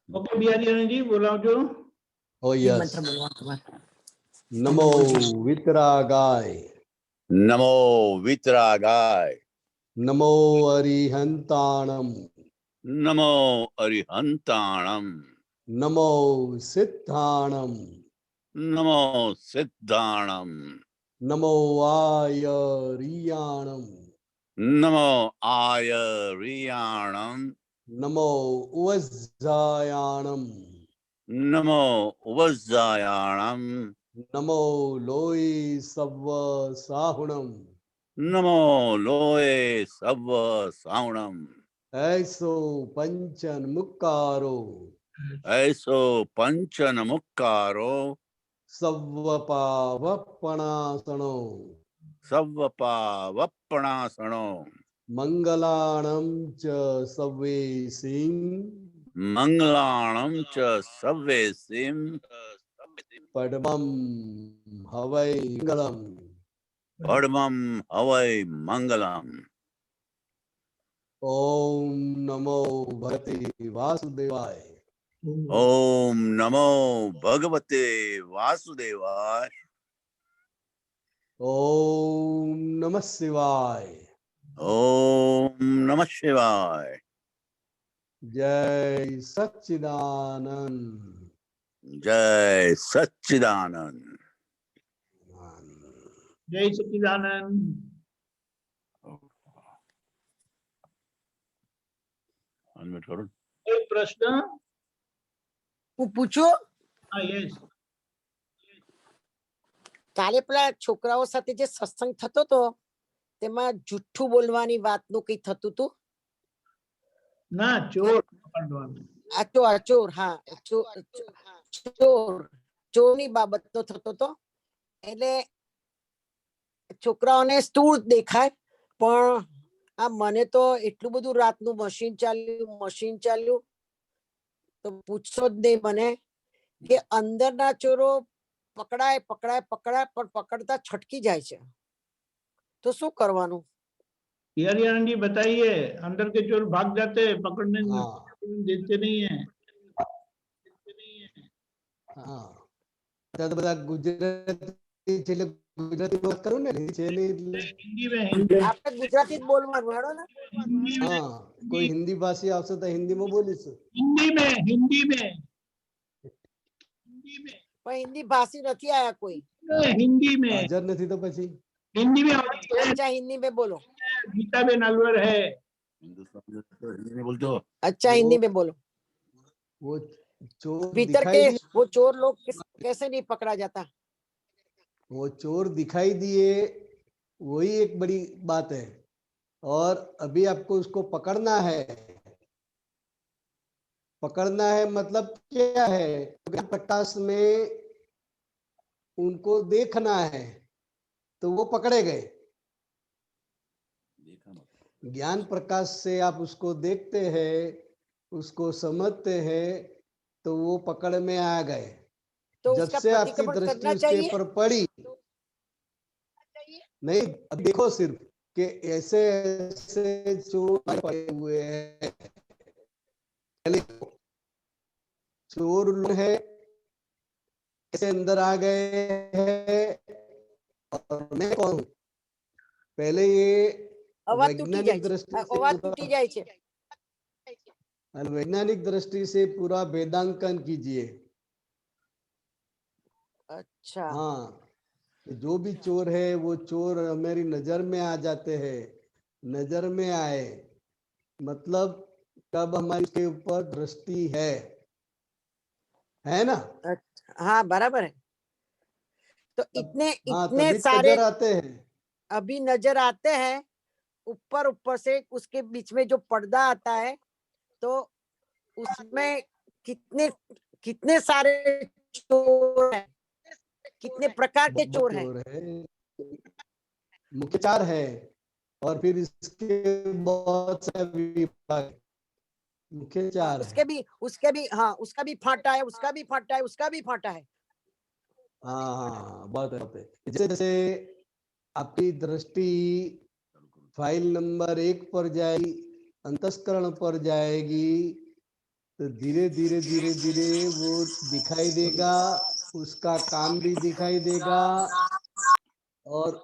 Okay Bihari ji बोलाओ जो। ओ yes. नमो वितरागाय, नमो वितरागाय, नमो अरिहंताणम, नमो अरिहंताणम, नमो सिद्धाणम, नमो सिद्धाणम, नमो आयरियाणम, नमो आयरियाणम, नमो उवज्जायाणम, नमो वज्जायाणम, नमो लोई सव्व साहुणम, नमो लोए सव्व सावणम, ऐसो पंचन मुक्कारो, ऐसो पंचन मुक्कारो, सव्वपावपणासनो, सव्वपावप्पणासनो, मंगलाणं च सव्वे सिंह, मंगलाणं च सव्वेसिं, पद्मं हवै मंगलम्। पद्मं हवै मंगलम्। ओम नमो भगवते वासुदेवाय, ओम नमो भगवते वासुदेवाय, ओम नमः शिवाय, ओम नमः शिवाय। जय सच्चिदानंद। जय सच्चिदानंद। जय सच्चिदानंद। अनम्यूट करो। कोई प्रश्न? હું પૂછું? हाँ यस। કાલે પેલા છોકરાઓ સાથે જે સત્સંગ થતો તો તેમાં જુઠ્ઠું બોલવાની વાતનું કઈ થતું હતું? ના ચોર પકડવાનું. ચોર, હા ચોરની બાબતનો થતો તો. એટલે છોકરાઓને સ્થૂળ દેખાય પણ આ મને તો એટલું બધું રાતનું મશીન ચાલ્યું તો પૂછશો જ નહીં મને કે અંદરના ચોરો પકડાય પણ પકડતા છટકી જાય છે, તો શું કરવાનું? बिहारी जी बताइए। अंदर के चोर भाग जाते हैं, पकड़ने देते नहीं है। हाँ तो બધા ગુજરાતી છે એટલે ગુજરાતી વાત કરું ને છે ને એટલે हिंदी में हिंदी આપણે ગુજરાતી જ બોલવાનું હેડો ને. में हाँ कोई हिंदी भाषी આવશે તો हिंदी में बोलीશું। हिंदी में हिंदी में પણ હિન્દી ભાષી નથી આયા કોઈ। हिंदी में હાજર નથી તો પછી हिंदी में होती है। अच्छा हिंदी में बोलो। गीताबेन अलवर है। हिंदी में बोल दो। अच्छा हिंदी में बोलो। वो चोर भीतर दिखाई के दिए, वो चोर लोग कैसे नहीं पकड़ा जाता? वो चोर दिखाई दिए वही एक बड़ी बात है। और अभी आपको उसको पकड़ना है। पकड़ना है मतलब क्या है? प्रकाश में उनको देखना है तो वो पकड़े गए। ज्ञान प्रकाश से आप उसको देखते हैं, उसको समझते हैं तो वो पकड़ में आ गए। तो जब उसका से आपकी प्रतिक्रमण दृष्टि करना उसके चाहिए? ऊपर पड़ी नहीं, अब देखो सिर्फ कि ऐसे ऐसे चोर पड़े हुए हैं। चोर है कैसे अंदर आ गए हैं और मैं कौन हूं? पहले ये अवाज टूटी वैज्ञानिक जाए दृष्टि से अवाज टूटी जाए छे। वैज्ञानिक दृष्टि से पूरा वेदांकन कीजिए। अच्छा हाँ जो भी चोर है वो चोर हमारी नजर में आ जाते हैं। नजर में आए मतलब कब हमारी के ऊपर दृष्टि है ना? हाँ बराबर है। तो इतने हाँ इतने तभी सारे नजर आते हैं। अभी नजर आते हैं ऊपर से उसके बीच में जो पर्दा आता है तो उसमें कितने कितने सारे चोर हैं, कितने प्रकार के चोर हैं। मुख्य चार है और फिर इसके बहुत से विभाग। मुख्य चार है। उसके भी हाँ उसका भी फाटा है, उसका भी फाटा है, उसका भी फाटा है। हाँ बहुत है। जैसे जैसे आपकी दृष्टि फाइल नंबर 1 पर जाएगी, अंतस्करण पर जाएगी तो धीरे धीरे धीरे धीरे वो दिखाई देगा, उसका काम भी दिखाई देगा, और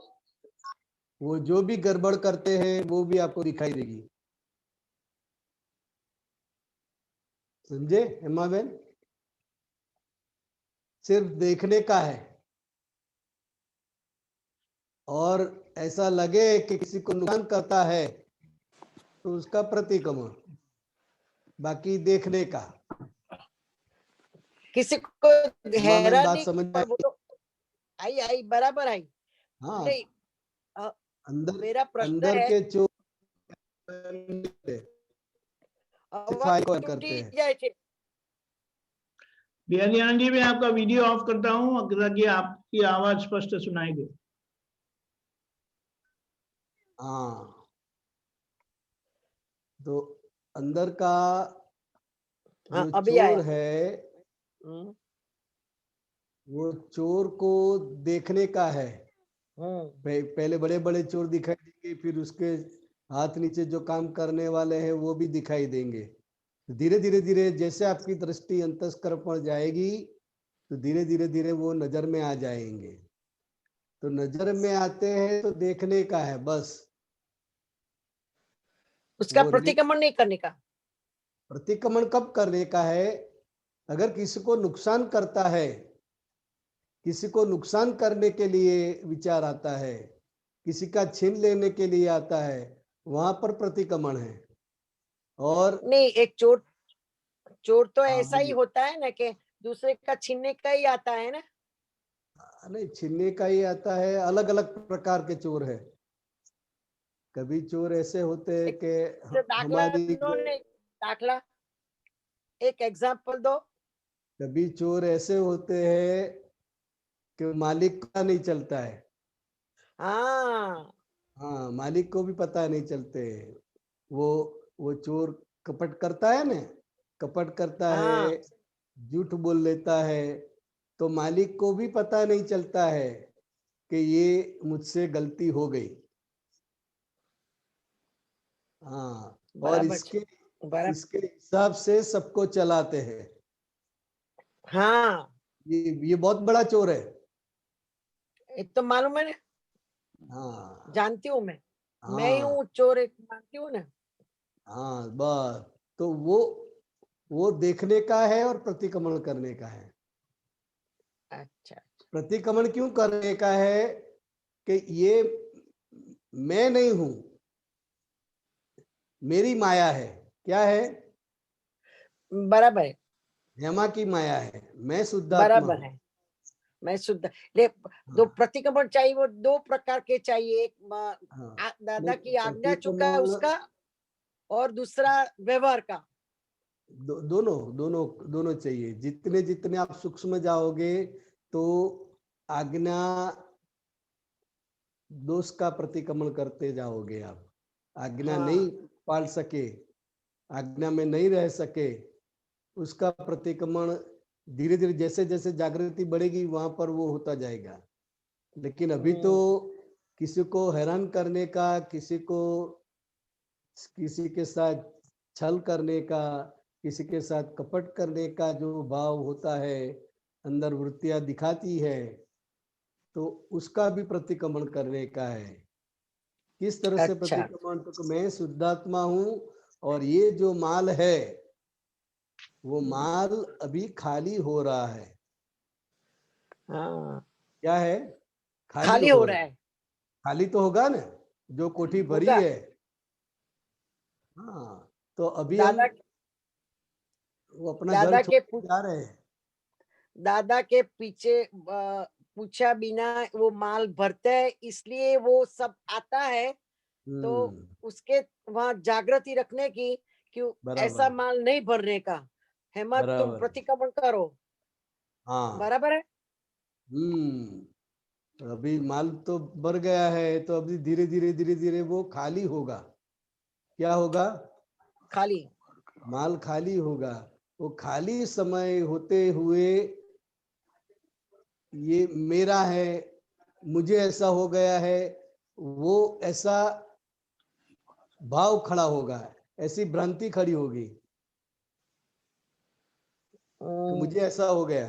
वो जो भी गड़बड़ करते हैं वो भी आपको दिखाई देगी। समझे हेमा बहन? सिर्फ देखने का है, और ऐसा लगे कि किसी को नुकसान करता है तो उसका प्रतिक्रमण, बाकी देखने का। किसी को हेमा बहन बात हैरानी समझ पर वो तो आई आई बराबर आई। हाँ, नहीं, अंदर मेरा प्रश्न अंदर है, के चोर अवाज करते टूटी हैं। जाए छे। बिहारी आनंद जी, मैं आपका वीडियो ऑफ करता हूँ ताकि आपकी आवाज स्पष्ट सुनाई दे। हाँ, तो अंदर का हाँ, जो अभी चोर आया। है हम्म, वो चोर को देखने का है। हम्म, पहले बड़े बड़े चोर दिखाई देंगे, फिर उसके हाथ नीचे जो काम करने वाले हैं वो भी दिखाई देंगे। धीरे धीरे धीरे जैसे आपकी दृष्टि अंतस्कर पर जाएगी तो धीरे धीरे धीरे वो नजर में आ जाएंगे। तो नजर में आते हैं तो देखने का है बस। उसका वो प्रतिक्रमण नहीं करने का। प्रतिक्रमण कब करने का है? अगर किसी को नुकसान करता है, किसी को नुकसान करने के लिए विचार आता है, किसी का छीन लेने के लिए आता है, वहां पर प्रतिक्रमण है। और नहीं, एक चोर चोर तो हाँ ऐसा ही बोलिए। होता है ना कि दूसरे का छीनने का ही आता है ना। नहीं, छीनने का ही आता है, अलग अलग प्रकार के चोर है। कभी चोर ऐसे होते हैं एक कि दाखला हमारी, दो ने, दाखला एक एग्जांपल दो। कभी चोर ऐसे होते हैं कि मालिक का नहीं चलता है। हाँ, हाँ, मालिक को भी पता नहीं चलते। वो वो चोर कपट करता है ना, कपट करता है, हाँ, झूठ बोल लेता है, तो मालिक को भी पता नहीं चलता है कि ये मुझसे गलती हो गई। हाँ, और बराबर इसके बराबर। इसके हिसाब से सबको चलाते हैं। हाँ, ये बहुत बड़ा चोर है। ये तो मालूम है ना, हाँ जानती हूँ मैं ही हाँ हूँ चोर, एक मानती हूँ ना। हाँ, बस। तो वो देखने का है और प्रतिक्रमण करने का है। अच्छा, प्रतिक्रमण क्यों करने का है? कि ये मैं नहीं हूं, मेरी माया है। क्या है? बराबर है, हेमा की माया है, मैं शुद्धात्मा बराबर हूं। है। मैं शुद्ध ले, दो हाँ प्रतिक्रमण चाहिए, वो दो प्रकार के चाहिए। एक हाँ, दादा नहीं, की आज्ञा चुका है प्रतिक्रमण उसका, और दूसरा व्यवहार का। दोनों दोनों दोनों चाहिए। जितने जितने आप सूक्ष्म जाओगे तो आज्ञा दोष का प्रतिक्रमण करते जाओगे आप। आज्ञा नहीं हाँ, पाल सके, आज्ञा में नहीं रह सके, उसका प्रतिक्रमण धीरे धीरे जैसे जैसे जागृति बढ़ेगी वहां पर वो होता जाएगा। लेकिन अभी तो किसी को हैरान करने का, किसी के साथ छल करने का, किसी के साथ कपट करने का जो भाव होता है, अंदर वृत्तियां दिखाती है, तो उसका भी प्रतिक्रमण करने का है। किस तरह से अच्छा, प्रतिक्रमण? तो मैं शुद्धात्मा हूं, और ये जो माल है वो माल अभी खाली हो रहा है। हाँ, क्या है? खाली खाली हो हो रहा रहा है। है, खाली तो होगा ना, जो कोठी भरी होगा। है। हाँ, तो अभी हम दादा वो अपना घर दादा छोड़ के के जा रहे हैं। दादा के पीछे पूछा बिना वो माल भरते है, इसलिए वो सब आता है। तो हम्म, उसके वहां जागृति रखने की, कि ऐसा बराबर माल नहीं भरने का। हेमंत, तुम बराबर। प्रतिक्रमण करो। हाँ, बराबर है। अभी माल तो भर गया है, तो अभी धीरे धीरे धीरे धीरे वो खाली होगा। क्या होगा? खाली। माल खाली होगा। वो खाली समय होते हुए ये मेरा है, मुझे ऐसा हो गया है, वो ऐसा भाव खड़ा होगा, ऐसी भ्रांति खड़ी होगी। कि मुझे ऐसा हो गया,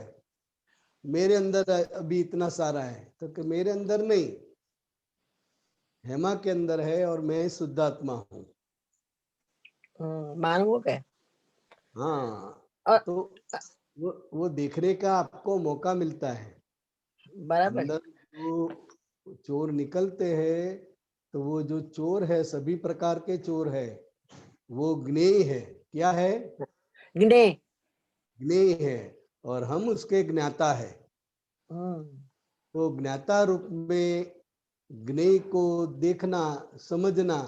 मेरे अंदर अभी इतना सारा है, तो कि मेरे अंदर नहीं, हेमा के अंदर है और मैं शुद्धात्मा हूँ। मानवो के हाँ, और तो वो देखने का आपको मौका मिलता है। बराबर अंदर जो चोर निकलते हैं, तो वो जो चोर है, सभी प्रकार के चोर है, वो ज्ञेय है। क्या है? गिने ज्ञेय है, और हम उसके ज्ञाता है। तो ज्ञाता रूप में ज्ञेय को देखना, समझना,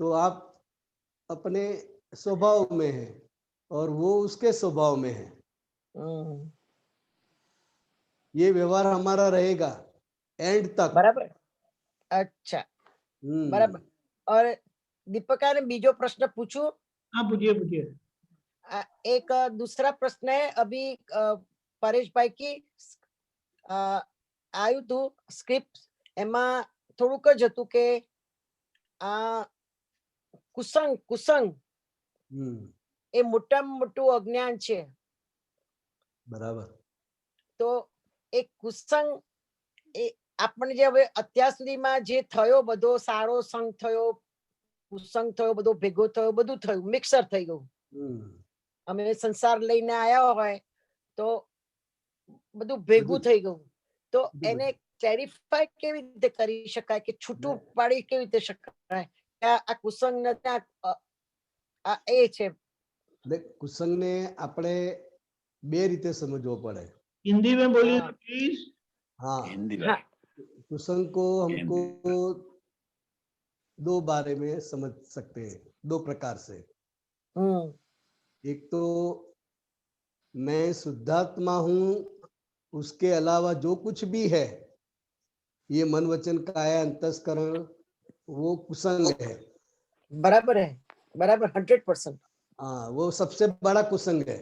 तो आप अपने स्वभाव में है और वो उसके स्वभाव में है। ये व्यवहार हमारा रहेगा एंड तक। बराबर। अच्छा बराबर। और दीपका ने बीजो प्रश्न पूछू? हाँ, पूछिए पूछिए। एक दूसरा प्रश्न है अभी परेश भाई की आयु तू स्क्रिप्ट एमा થોડુંક જ હતું કે આ કુસંગ એ મોટામાં મોટું અજ્ઞાન છે. બરાબર. તો એ કુસંગ એ આપણે જે હવે અત્યાર સુધીમાં જે થયો બધો સારો સંગ થયો, કુસંગ થયો, બધો ભેગો થયો, બધું થયું, મિક્સર થઈ ગયું. અમે સંસાર લઈને આયા હોય તો બધું ભેગું થઈ ગયું. તો એને ક્લેરિફાઈ કેવી રીતે કરી શકાય કે છૂટું પાડી કેવી રીતે શકાય કે આ કુસંગ નથી, આ એ છે. કુસંગ ને આપણે બે રીતે સમજવો પડે. हिंदी में बोलिए प्लीज. हाँ, हिंदी में. हाँ. कुसंग को हमको दो बारे में समझ सकते हैं, दो प्रकार से. एक तो मैं शुद्धात्मा हूं, उसके अलावा जो कुछ भी है, ये मन वचन काया अंतस्करण, वो कुसंग है. बराबर है, बराबर 100%. हाँ, वो सबसे बड़ा कुसंग है.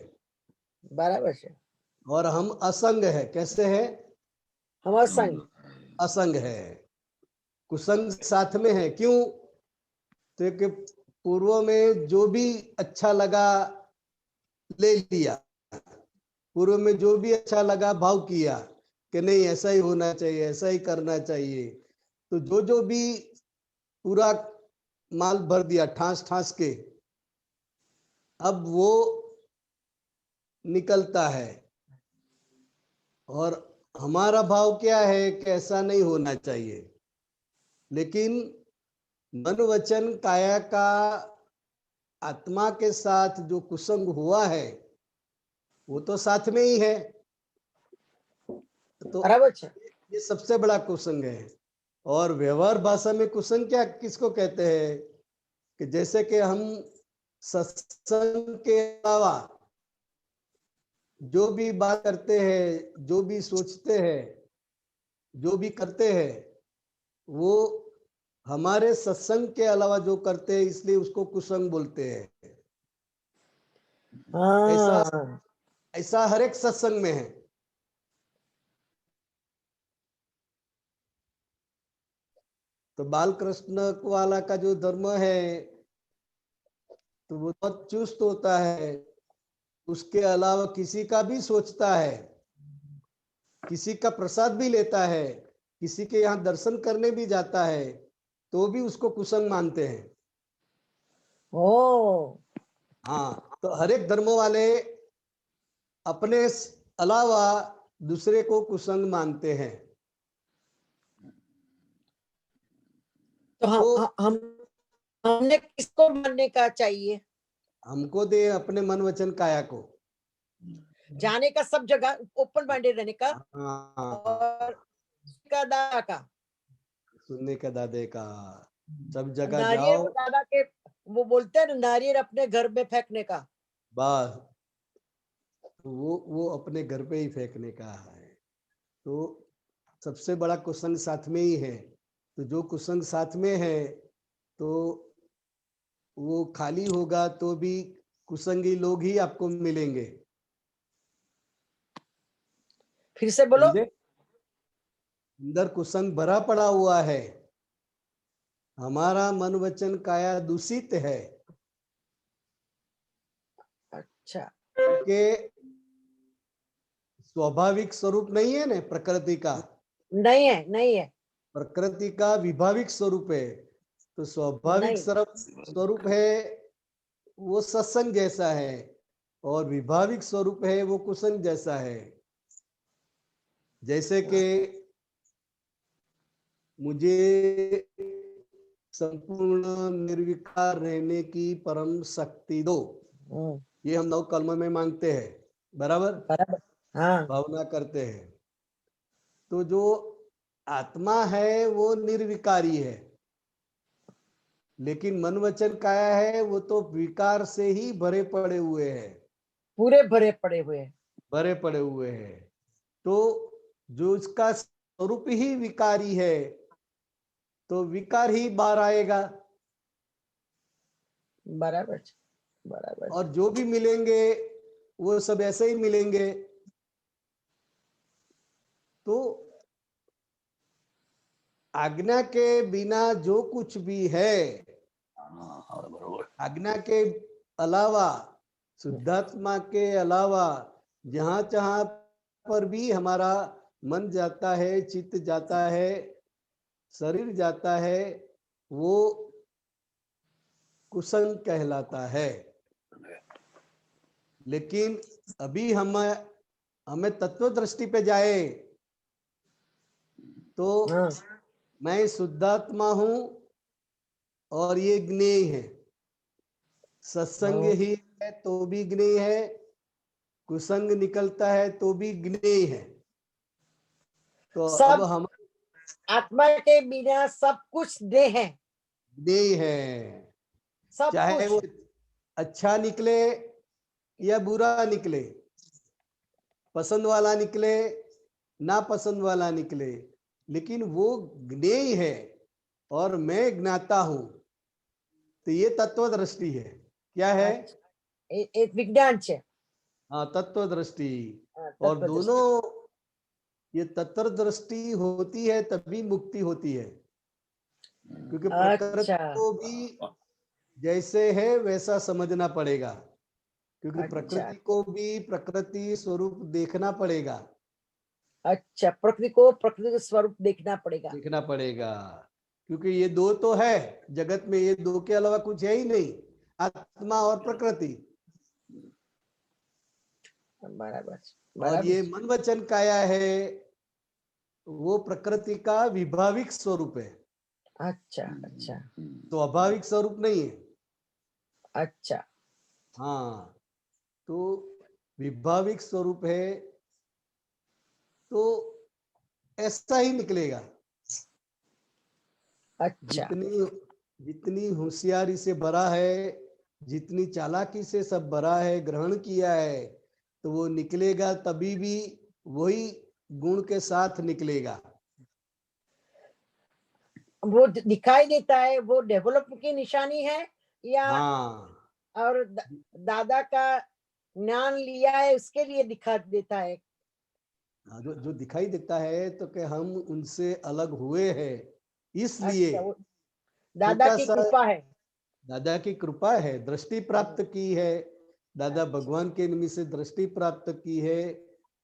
बराबर है. और हम असंग है. कैसे है? हम असंग. असंग है. कुसंग साथ में है. क्यों? तो कि पूर्व में जो भी अच्छा लगा ले लिया, पूर्व में जो भी अच्छा लगा भाव किया कि नहीं ऐसा ही होना चाहिए, ऐसा ही करना चाहिए, तो जो जो भी पूरा माल भर दिया ठास ठास के, अब वो निकलता है. और हमारा भाव क्या है कि ऐसा नहीं होना चाहिए. लेकिन मन वचन काया का आत्मा के साथ जो कुसंग हुआ है, वो तो साथ में ही है. तो ये सबसे बड़ा कुसंग है. और व्यवहार भाषा में कुसंग क्या किसको कहते हैं? कि जैसे कि हम सत्संग के अलावा जो भी बात करते हैं, जो भी सोचते हैं, जो भी करते हैं, वो हमारे सत्संग के अलावा जो करते हैं, इसलिए उसको कुसंग बोलते हैं. ऐसा हर एक सत्संग में है. तो बाल कृष्ण वाला का जो धर्म है, तो वो बहुत चुस्त होता है. उसके अलावा किसी का भी सोचता है, किसी का प्रसाद भी लेता है, किसी के यहाँ दर्शन करने भी जाता है, तो भी उसको कुसंग मानते हैं. हाँ, तो हर एक धर्म वाले अपने अलावा दूसरे को कुसंग मानते हैं. तो हमने किसको मानने का चाहिए? हमको दे अपने मन वचन काया को जाने का, सब जगह ओपन माइंडेड रहने का. और दादा का सुनने का, दादे का, सब जगह नारियल जाओ. दादा के वो बोलते हैं ना, नारियल अपने घर में फेंकने का. बस वो अपने घर पे ही फेंकने का है. तो सबसे बड़ा कुसंग साथ में ही है. तो जो कुसंग साथ में है, तो वो खाली होगा तो भी कुसंगी लोग ही आपको मिलेंगे. फिर से बोलो. अंदर कुसंग भरा पड़ा हुआ है. हमारा मन वचन काया दूषित है. अच्छा, के स्वाभाविक स्वरूप नहीं है ना प्रकृति का, नहीं है, नहीं है, प्रकृति का विभाविक स्वरूप है। तो स्वाभाविक नहीं। स्वरूप है वो सत्संग जैसा है, और विभाविक स्वरूप है वो कुसंग जैसा है। जैसे कि मुझे संपूर्ण निर्विकार रहने की परम शक्ति दो, ये हम 9 कलमों में मांगते हैं, बराबर, बराबर, हाँ, भावना करते हैं। तो जो आत्मा है वो निर्विकारी है, लेकिन मन वचन काया है वो तो विकार से ही भरे पड़े हुए हैं, पूरे भरे पड़े हुए हैं। भरे पड़े हुए हैं। तो जो इसका स्वरूप ही विकारी है, तो विकार ही बाहर आएगा। बराबर, बराबर। और जो भी मिलेंगे वो सब ऐसे ही मिलेंगे। तो आज्ञा के बिना जो कुछ भी है, बरोबर, आज्ञा के अलावा, शुद्धात्मा के अलावा जहां जहां पर भी हमारा मन जाता है, चित्त जाता है, शरीर जाता है, वो कुसंग कहलाता है। लेकिन अभी हमें तत्व दृष्टि पे जाए तो हाँ, मैं शुद्धात्मा हूं और ये ज्ञेय है। सत्संग हाँ। ही है तो भी ज्ञेय है, कुसंग निकलता है तो भी ज्ञेय है। तो अब सब हम आत्मा के बिना सब कुछ देह है, ज्ञेय है, सब चाहे वो कुछ। अच्छा निकले या बुरा निकले, पसंद वाला निकले ना पसंद वाला निकले, लेकिन वो ज्ञेय है और मैं ज्ञाता हूं। तो ये तत्व दृष्टि है। क्या है? एक विज्ञान छे। हाँ, तत्व दृष्टि। हाँ, और तत्व दृष्टि। दोनों ये तत्व दृष्टि होती है तभी मुक्ति होती है, क्योंकि प्रकृति अच्छा, को भी जैसे है वैसा समझना पड़ेगा, क्योंकि अच्छा, प्रकृति को भी प्रकृति स्वरूप देखना पड़ेगा, अच्छा। प्रकृति को प्रकृति का स्वरूप देखना पड़ेगा। देखना पड़ेगा, क्योंकि ये दो तो है जगत में, ये दो के अलावा कुछ है ही नहीं, आत्मा और प्रकृति। बराबर, और ये बराबर। मन वचन काया है वो प्रकृति का विभाविक स्वरूप है, अच्छा, अच्छा, स्वाभाविक स्वरूप नहीं है। अच्छा। हाँ, तो विभाविक स्वरूप है तो ऐसा ही निकलेगा। अच्छा, जितनी होशियारी से भरा है, जितनी चालाकी से सब भरा है, ग्रहण किया है, तो वो निकलेगा तभी भी वही गुण के साथ निकलेगा। वो दिखाई देता है, वो डेवलप की निशानी है या हाँ, और दादा का ज्ञान लिया है उसके लिए दिखा देता है? जो जो दिखाई देता है तो कि हम उनसे अलग हुए हैं, इसलिए अच्छा, वो दादा छोटा की सा, कृपा है। दादा की कृपा है, दृष्टि प्राप्त की है, दादा भगवान के निमित्त से दृष्टि प्राप्त की है,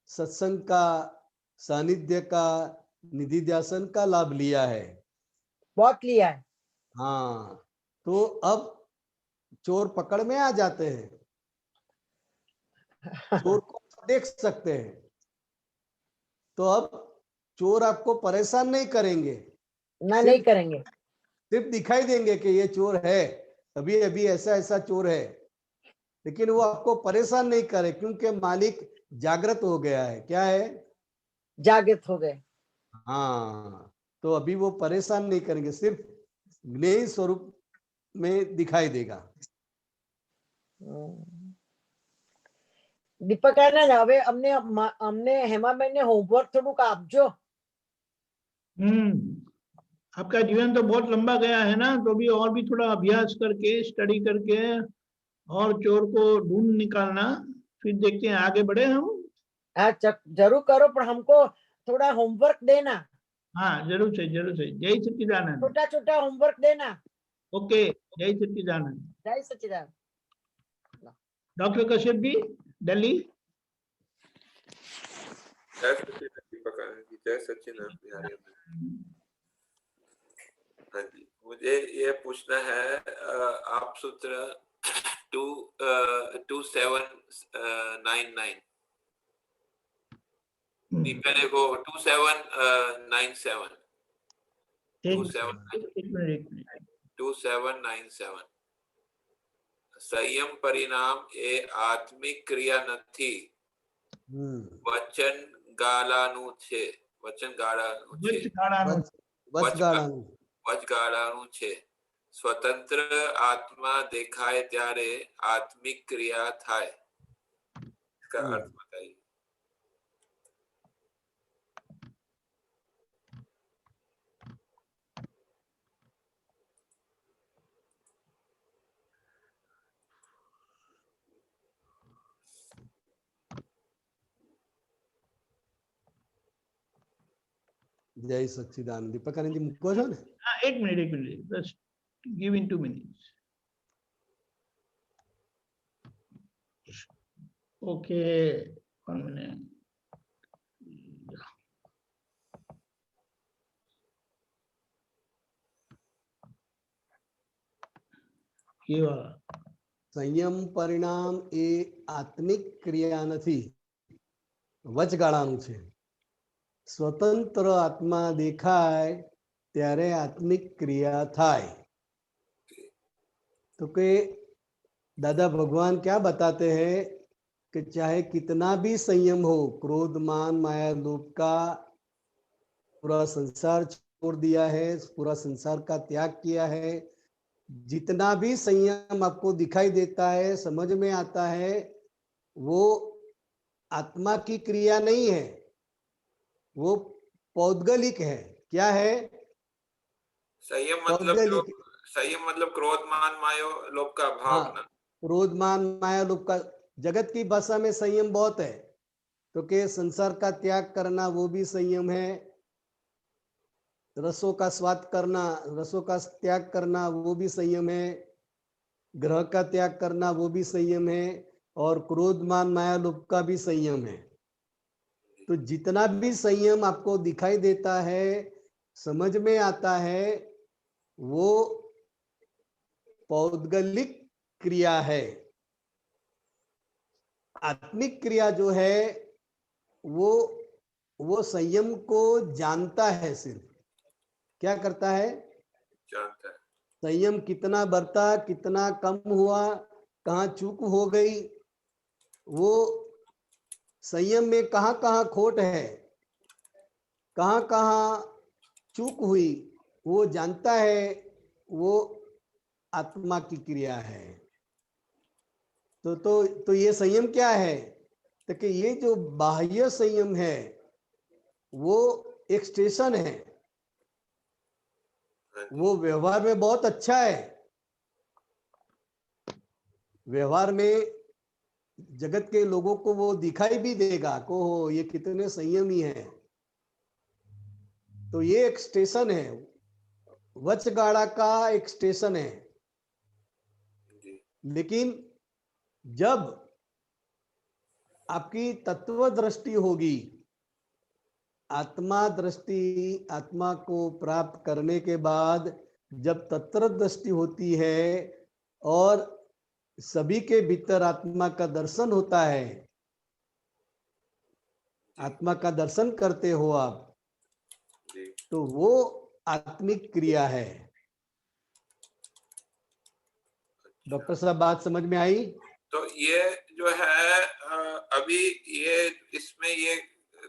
सत्संग का, सानिध्य का, निधि ध्यासन का लाभ लिया है। बहुत लिया है। हाँ, तो अब चोर पकड़ में आ जाते हैं, चोर को देख सकते हैं, तो अब चोर आपको परेशान नहीं करेंगे, ना, नहीं करेंगे। सिर्फ दिखाई देंगे कि ये चोर है, अभी अभी ऐसा ऐसा चोर है, लेकिन वो आपको परेशान नहीं करे, क्योंकि मालिक जागृत हो गया है। क्या है? जागृत हो गए। हाँ, तो अभी वो परेशान नहीं करेंगे, सिर्फ ज्ञेय स्वरूप में दिखाई देगा। દીપક હવે અમને અમને હેમાબેન ને હોમવર્ક થોડુંક આપજો। आपका जीवन तो बहुत लंबा गया है ना, तो भी और भी थोड़ा अभ्यास करके, स्टडी करके और चोर को ढूंढ निकालना, फिर देखते हैं आगे बढ़े हम। हाँ, जरूर करो, पर हमको थोड़ा होमवर्क देना, हाँ, जरूर से, जरूर से। जय सच्चिदानंद। छोटा छोटा होमवर्क देना। ओके, जय सच्चिदानंद। जय सच्चिदानंद। डॉक्टर कश्यप जी। दिल्ली। जय सच्चिदानंद दीपक आनंद जी, जय सच्चिदानंद बिहारी अमृत। हाँ जी, मुझे ये पूछना है, आप सूत्र 2799 पहले वो 2797 एक मिनट 2797 संयम परिणाम એ આત્મિક ક્રિયા નથી, વચન ગાળાનું છે, વચગાળાનું છે। સ્વતંત્ર આત્મા દેખાય ત્યારે આત્મિક ક્રિયા થાય, इसका अर्थ बताइए। जय सच्चिदानंद दीपक आनंद जी मुको छो ने। हाँ, एक मिनट बस give in 2 minutes। Okay, 1 minute। ये वाला संयम परिणाम એ આત્મિક ક્રિયા નથી, વચગાળાનું છે। સ્વતંત્ર આત્મા દેખાય ત્યારે આત્મિક ક્રિયા થાય। तो के दादा भगवान क्या बताते हैं कि चाहे कितना भी संयम हो, क्रोध मान माया लोभ का पूरा संसार छोड़ दिया है, पूरा संसार का त्याग किया है, जितना भी संयम आपको दिखाई देता है, समझ में आता है, वो आत्मा की क्रिया नहीं है, वो पौद्गलिक है। क्या है? संयम मतलब क्रोध मान माया लोभ का भाव ना। क्रोध मान माया लोभ का, जगत की भाषा में संयम बहुत है। तो के संसार का त्याग करना वो भी संयम है, रसों का स्वाद करना, रसों का त्याग करना वो भी संयम है, ग्रह का त्याग करना वो भी संयम है, और क्रोध मान माया लोभ का भी संयम है। तो जितना भी संयम आपको दिखाई देता है, समझ में आता है, वो पौद्गलिक क्रिया है। आत्मिक क्रिया जो है वो संयम को जानता है। सिर्फ क्या करता है? जानता है। संयम कितना बढ़ता, कितना कम हुआ, कहाँ चूक हो गई, वो संयम में कहाँ कहाँ खोट है, कहाँ कहाँ चूक हुई, वो जानता है। वो आत्मा की क्रिया है। तो ये संयम क्या है? तो कि ये जो बाह्य संयम है वो एक स्टेशन है, वो व्यवहार में बहुत अच्छा है। व्यवहार में जगत के लोगों को वो दिखाई भी देगा को ये कितने संयमी हैं। तो ये एक स्टेशन है, वचगाड़ा का एक स्टेशन है। लेकिन जब आपकी तत्व दृष्टि होगी, आत्मा दृष्टि, आत्मा को प्राप्त करने के बाद जब तत्व दृष्टि होती है और सभी के भीतर आत्मा का दर्शन होता है, आत्मा का दर्शन करते हो आप, तो वो आत्मिक क्रिया है। डॉक्टर साहब बात समझ में आई? तो ये जो है अभी ये इसमें ये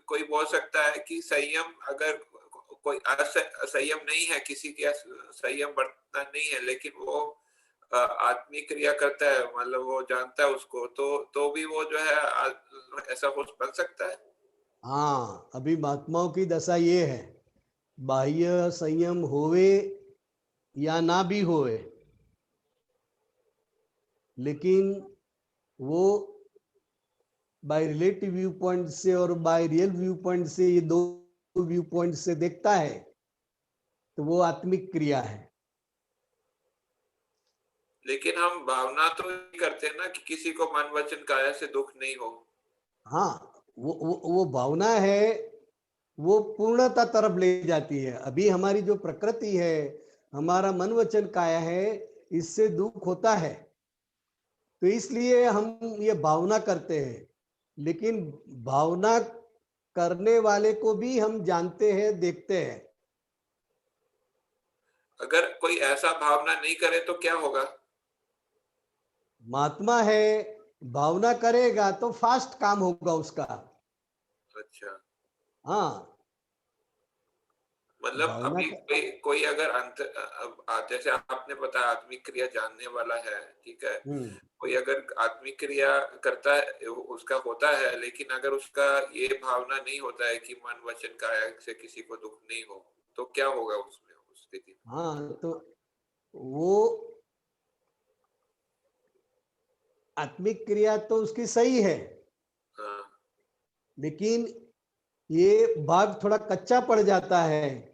कोई बोल सकता है कि संयम अगर कोई संयम नहीं है, किसी के संयम बढ़ता नहीं है, लेकिन वो आत्मिक क्रिया करता है, मतलब वो जानता है उसको, तो भी वो जो है ऐसा हो बन सकता है। हाँ, अभी महात्माओं की दशा ये है, बाह्य संयम होवे या ना भी होवे, लेकिन वो बाय रिलेटिव व्यू पॉइंट से और बाय रियल व्यू पॉइंट से, ये दो व्यू पॉइंट से देखता है, तो वो आत्मिक क्रिया है। लेकिन हम भावना तो ये करते हैं ना कि किसी को मन वचन काया से दुख नहीं हो। हाँ, वो भावना है, वो पूर्णता तरफ ले जाती है। अभी हमारी जो प्रकृति है, हमारा मन वचन काया है, इससे दुख होता है, तो इसलिए हम ये भावना करते हैं। लेकिन भावना करने वाले को भी हम जानते हैं, देखते हैं। अगर कोई ऐसा भावना नहीं करे तो क्या होगा? महात्मा है, भावना करेगा तो फास्ट काम होगा उसका। अच्छा, हाँ, मतलब भावना अभी कोई अगर जैसे आपने बताया आत्मिक क्रिया जानने वाला है, ठीक है, कोई अगर आत्मिक क्रिया करता है, उसका होता है, लेकिन अगर उसका ये भावना नहीं होता है कि मन वचन काया से किसी को दुख नहीं हो, तो क्या होगा उसमें, उस स्थिति में? हाँ, तो वो आत्मिक क्रिया तो उसकी सही है, हाँ, लेकिन ये भाग थोड़ा कच्चा पड़ जाता है।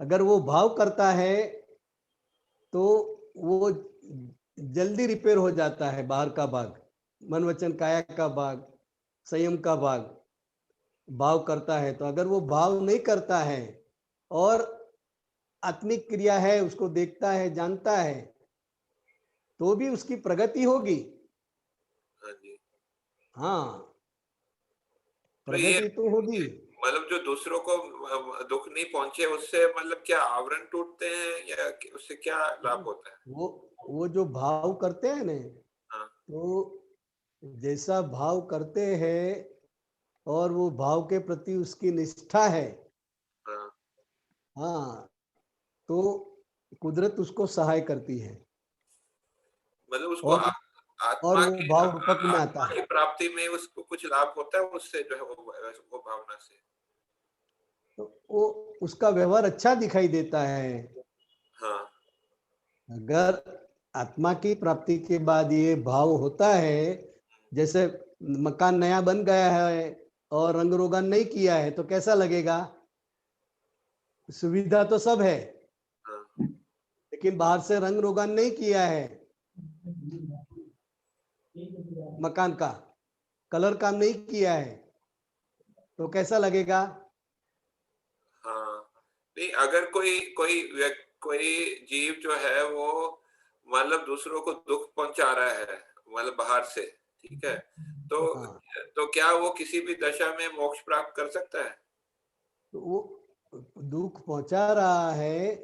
अगर वो भाव करता है तो वो जल्दी रिपेयर हो जाता है। बाहर का भाग, मन वचन काया का भाग, संयम का भाग भाव करता है। तो अगर वो भाव नहीं करता है और आत्मिक क्रिया है, उसको देखता है, जानता है, तो भी उसकी प्रगति होगी। हाँ जी। हाँ, तो ये प्रगति तो होगी। मतलब जो दूसरों को दुख नहीं पहुंचे, उससे मतलब क्या आवरण टूटते हैं या उससे क्या लाभ होता है? वो जो भाव करते हैं ना, हाँ, तो जैसा भाव करते हैं और वो भाव के प्रति उसकी निष्ठा है, हाँ, हाँ, तो कुदरत उसको सहाय करती है मतलब उसको और आत्मा वो की भाव रूपक में आता आत्मा है। की प्राप्ति में उसको कुछ लाभ होता है उससे, जो है वो भावना से। तो वो उसका व्यवहार अच्छा दिखाई देता है। हाँ, अगर आत्मा की प्राप्ति के बाद ये भाव होता है, जैसे मकान नया बन गया है और रंग रोगन नहीं किया है, तो कैसा लगेगा? सुविधा तो सब है, हाँ, लेकिन बाहर से रंग रोगन नहीं किया है, मकान का कलर काम नहीं किया है, तो कैसा लगेगा? हाँ। नहीं, अगर कोई जीव जो है वो मतलब दूसरों को दुख पहुंचा रहा है, मतलब बाहर से, ठीक है, तो हाँ, तो क्या वो किसी भी दशा में मोक्ष प्राप्त कर सकता है? तो वो दुख पहुंचा रहा है,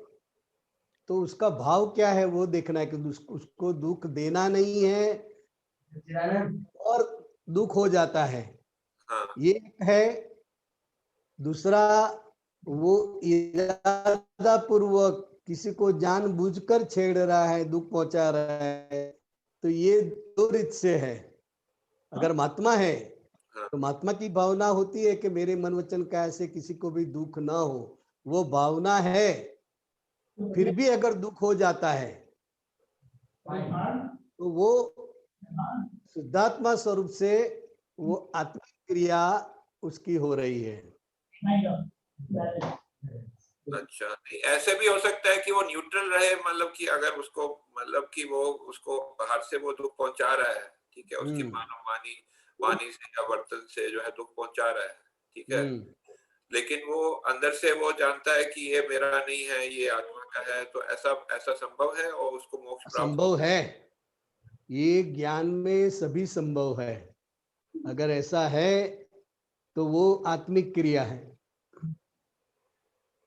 तो उसका भाव क्या है वो देखना है कि उसको दुख देना नहीं है और दुख हो जाता है, हाँ, ये एक है। दूसरा, वो इरादा पूर्वक किसी को जानबूझकर छेड़ रहा है, दुख पहुंचा रहा है, तो ये दो रीत से है। अगर महात्मा है हाँ, तो महात्मा की भावना होती है कि मेरे मन वचन काया से किसी को भी दुख ना हो, वो भावना है। फिर भी अगर दुख हो जाता है तो वो शुद्धात्मा स्वरूप से वो आत्मिक क्रिया उसकी हो रही है। अच्छा। नहीं, ऐसे भी हो सकता है कि वो न्यूट्रल रहे, मतलब कि अगर उसको, मतलब कि वो उसको बाहर से वो दुख पहुंचा रहा है, ठीक है, उसकी मानव वाणी से या वर्तन से जो है दुख पहुंचा रहा है, ठीक है, लेकिन वो अंदर से वो जानता है कि ये मेरा नहीं है, ये आत्मा का है, तो ऐसा ऐसा संभव है और उसको मोक्ष प्राप्त संभव है, ये ज्ञान में सभी संभव है। अगर ऐसा है तो वो आत्मिक क्रिया है।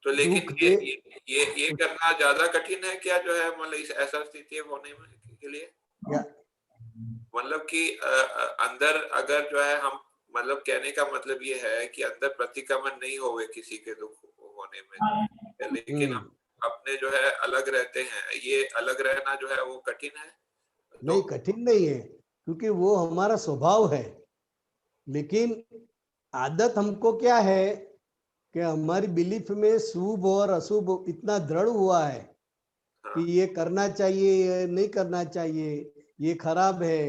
तो लेकिन दुख दे ये करना ज्यादा कठिन है क्या, जो है मतलब इस ऐसा स्थिति होने में के लिए, या मतलब कि अंदर अगर जो है हम, मतलब कहने का मतलब ये है कि अंदर प्रतिक्रमण नहीं होवे किसी के दुख होने में, लेकिन हम अपने जो है अलग रहते हैं, ये अलग रहना जो है वो कठिन है? तो नहीं, कठिन नहीं है, क्योंकि वो हमारा स्वभाव है। लेकिन आदत हमको क्या है कि हमारी बिलीफ में शुभ और अशुभ इतना दृढ़ हुआ है कि हाँ, ये करना चाहिए, ये नहीं करना चाहिए, ये खराब है,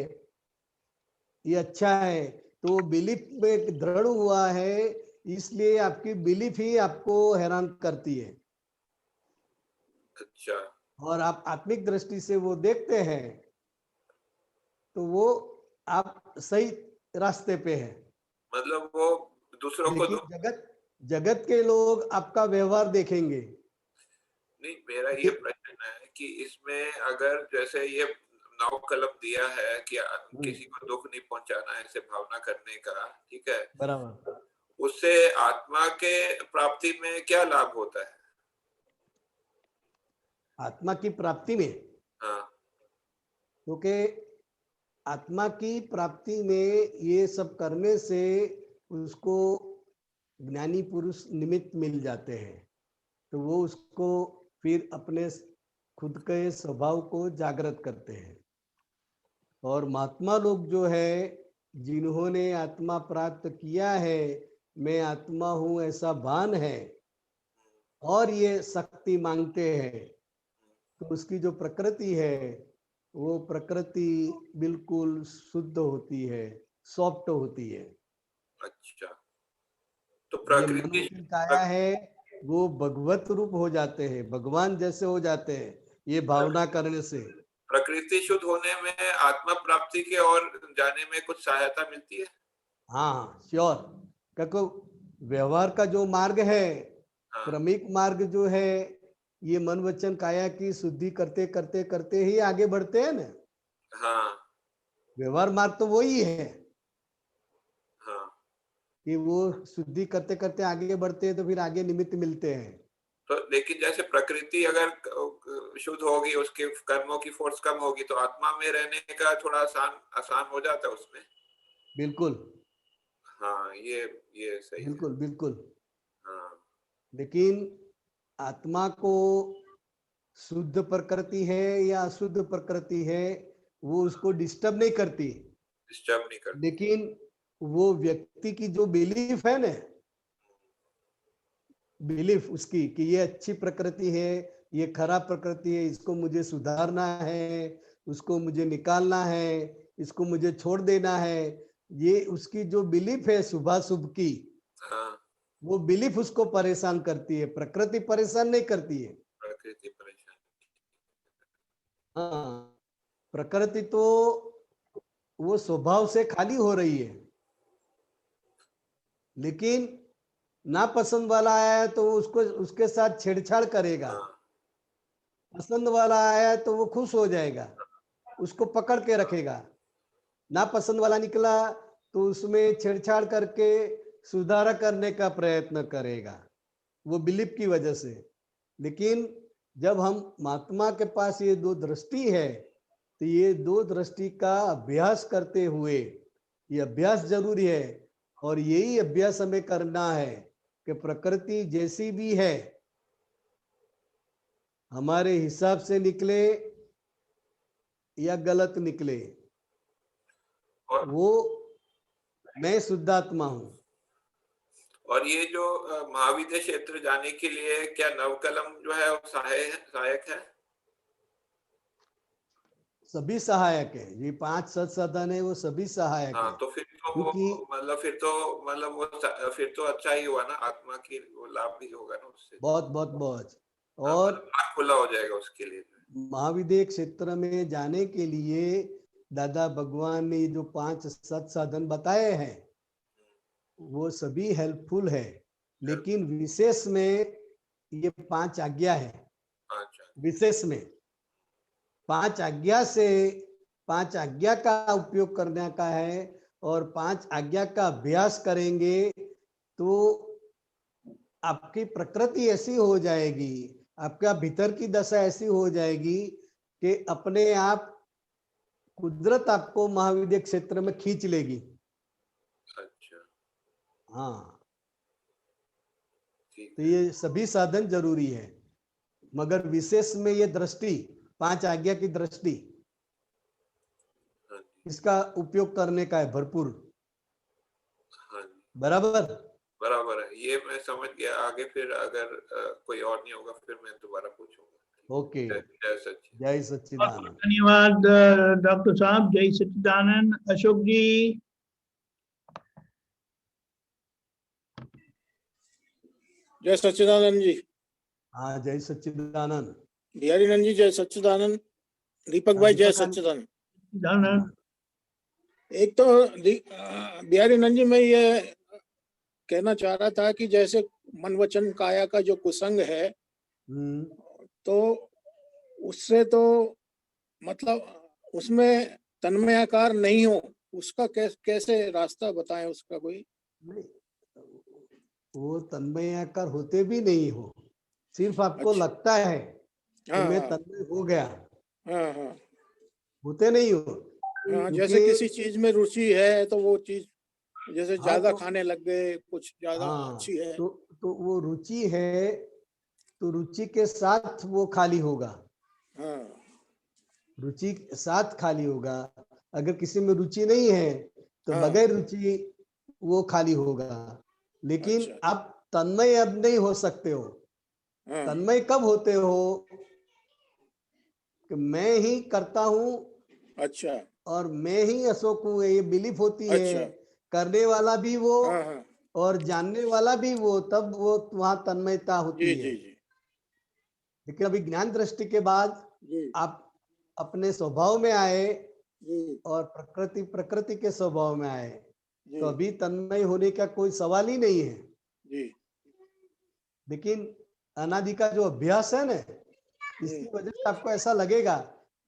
ये अच्छा है। तो बिलीफ में दृढ़ हुआ है, इसलिए आपकी बिलीफ ही आपको हैरान करती है। अच्छा, और आप आत्मिक दृष्टि से वो देखते हैं तो वो आप सही रास्ते पे है। मतलब वो दूसरों को लेकिन जगत के लोग आपका व्यवहार देखेंगे। नहीं, मेरा ये प्रश्न है कि इसमें अगर जैसे ये 9 कलम दिया है कि किसी को दुख नहीं पहुंचाना है, ऐसे भावना करने का, ठीक है, बराबर। उससे आत्मा के प्राप्ति में क्या लाभ होता है? आत्मा की प्राप्ति में, हाँ, क्योंकि आत्मा की प्राप्ति में ये सब करने से उसको ज्ञानी पुरुष निमित्त मिल जाते हैं, तो वो उसको फिर अपने खुद के स्वभाव को जागृत करते हैं। और महात्मा लोग जो है, जिन्होंने आत्मा प्राप्त किया है, मैं आत्मा हूं ऐसा भान है, और ये शक्ति मांगते हैं, तो उसकी जो प्रकृति है वो प्रकृति बिल्कुल शुद्ध होती है, सॉफ्ट होती है। अच्छा, तो ये प्रकृति मनुष्य काया है वो भगवत रूप हो जाते हैं, भगवान जैसे हो जाते हैं ये भावना करने से। प्रकृति शुद्ध होने में आत्मा प्राप्ति के और जाने में कुछ सहायता मिलती है? हाँ श्योर, क्योंकि व्यवहार का जो मार्ग है, हाँ, क्रमिक मार्ग जो है, ये मन वचन काया की शुद्धि करते करते करते ही आगे बढ़ते हैं ना। हाँ, व्यवहार मार्ग तो वही है हाँ, कि वो शुद्धि करते करते आगे बढ़ते हैं, तो फिर आगे निमित्त मिलते हैं। तो लेकिन जैसे प्रकृति अगर शुद्ध होगी, उसके कर्मों की फोर्स कम होगी, तो आत्मा में रहने का थोड़ा आसान हो जाता है उसमें। बिल्कुल हाँ, ये सही है। बिल्कुल बिल्कुल। हाँ, लेकिन आत्मा को शुद्ध प्रकृति है या अशुद्ध प्रकृति है, वो उसको डिस्टर्ब नहीं करती, डिस्टर्ब नहीं करती। लेकिन वो व्यक्ति की जो बिलीफ है ना, बिलीफ उसकी कि ये अच्छी प्रकृति है, ये खराब प्रकृति है, इसको मुझे सुधारना है, उसको मुझे निकालना है, इसको मुझे छोड़ देना है, ये उसकी जो बिलीफ है शुभाशुभ की, हाँ, वो बिलीफ उसको परेशान करती है, प्रकृति परेशान नहीं करती है। प्रकृति परेशान। हाँ, प्रकृति तो वो स्वभाव से खाली हो रही है, लेकिन नापसंद वाला आया तो उसको उसके साथ छेड़छाड़ करेगा, हाँ, पसंद वाला आया तो वो खुश हो जाएगा, उसको पकड़ के रखेगा। नापसंद वाला निकला तो उसमें छेड़छाड़ करके सुधार करने का प्रयत्न करेगा, वो बिलीफ की वजह से। लेकिन जब हम महात्मा के पास ये दो दृष्टि है, तो ये दो दृष्टि का अभ्यास करते हुए, ये अभ्यास जरूरी है, और यही अभ्यास हमें करना है कि प्रकृति जैसी भी है हमारे हिसाब से निकले या गलत निकले, और वो मैं शुद्धात्मा हूं। और ये जो महाविद्या क्षेत्र जाने के लिए क्या नवकलम जो है वो सहायक है? सभी सहायक है, ये 5 सत्साधन है वो सभी सहायक हाँ, है। तो फिर तो क्योंकि फिर तो अच्छा ही हुआ ना, आत्मा की वो लाभ भी होगा ना उससे। बहुत बहुत बहुत। हाँ, और मार्ग खुला हो जाएगा उसके लिए। महाविद्या क्षेत्र में जाने के लिए दादा भगवान ने जो 5 सत्साधन बताए हैं वो सभी हेल्पफुल है, लेकिन विशेष में ये 5 आज्ञा है। अच्छा, विशेष में 5 आज्ञा से 5 आज्ञा का उपयोग करने का है, और 5 आज्ञा का अभ्यास करेंगे तो आपकी प्रकृति ऐसी हो जाएगी, आपका भीतर की दशा ऐसी हो जाएगी कि अपने आप कुदरत आपको महाविद्या क्षेत्र में खींच लेगी। अच्छा, हाँ, ठीक तो है। ये सभी साधन जरूरी है, मगर विशेष में ये दृष्टि 5 आज्ञा की दृष्टि, हाँ जी, इसका उपयोग करने का है भरपूर। हाँ जी, बराबर बराबर है, ये मैं समझ गया। आगे फिर अगर कोई और नहीं होगा फिर मैं दोबारा पूछूंगा। ओके, जय सच्ची। जय बहुत सच्चिदानंद। धन्यवाद डॉक्टर साहब। जय सच्चिदानंद। अशोक जी। जय सच्चिदानंद जी। हाँ, जय सच्चिदानंद। बिहारी नंद जी जय सच्चिदानंद। दीपक भाई जय सच्चिदानंद। सच्चिदानंद। एक तो बिहारी नंद जी, मैं ये कहना चाह रहा था कि जैसे मन वचन काया का जो कुसंग है, हम्म, तो उससे तो मतलब उसमें तन्मयाकार नहीं हो, उसका कैसे रास्ता बताएं उसका कोई? नहीं, वो तन्मयाकार होते भी नहीं हो, सिर्फ आपको अच्छा। लगता है कि हाँ मैं हाँ तन्मय हो गया, हाँ हाँ होते नहीं हो। हाँ, जैसे क्योंकि किसी चीज में रुचि है तो वो चीज जैसे हाँ ज्यादा तो खाने लग गए, कुछ ज्यादा हाँ अच्छी है। तो वो रुचि है, तो रुचि के साथ वो खाली होगा, हाँ रुचि के साथ खाली होगा। अगर किसी में रुचि नहीं है तो हाँ। बगैर रुचि वो खाली होगा। लेकिन अच्छा। आप तन्मय अब नहीं हो सकते हो। हाँ। तन्मय कब होते हो कि मैं ही करता हूं अच्छा और मैं ही अशोक हूँ, ये बिलीफ होती है। अच्छा। करने वाला भी वो हाँ हाँ। और जानने वाला भी वो, तब वो वहां तन्मयता जी होती है। जी जी लेकिन अभी ज्ञान दृष्टि के बाद जी आप अपने स्वभाव में आए जी और प्रकृति प्रकृति के स्वभाव में आए, जी तो अभी तन्मय होने का कोई सवाल ही नहीं है। जी। लेकिन अनादि का जो अभ्यास है ना, इसकी वजह से आपको ऐसा लगेगा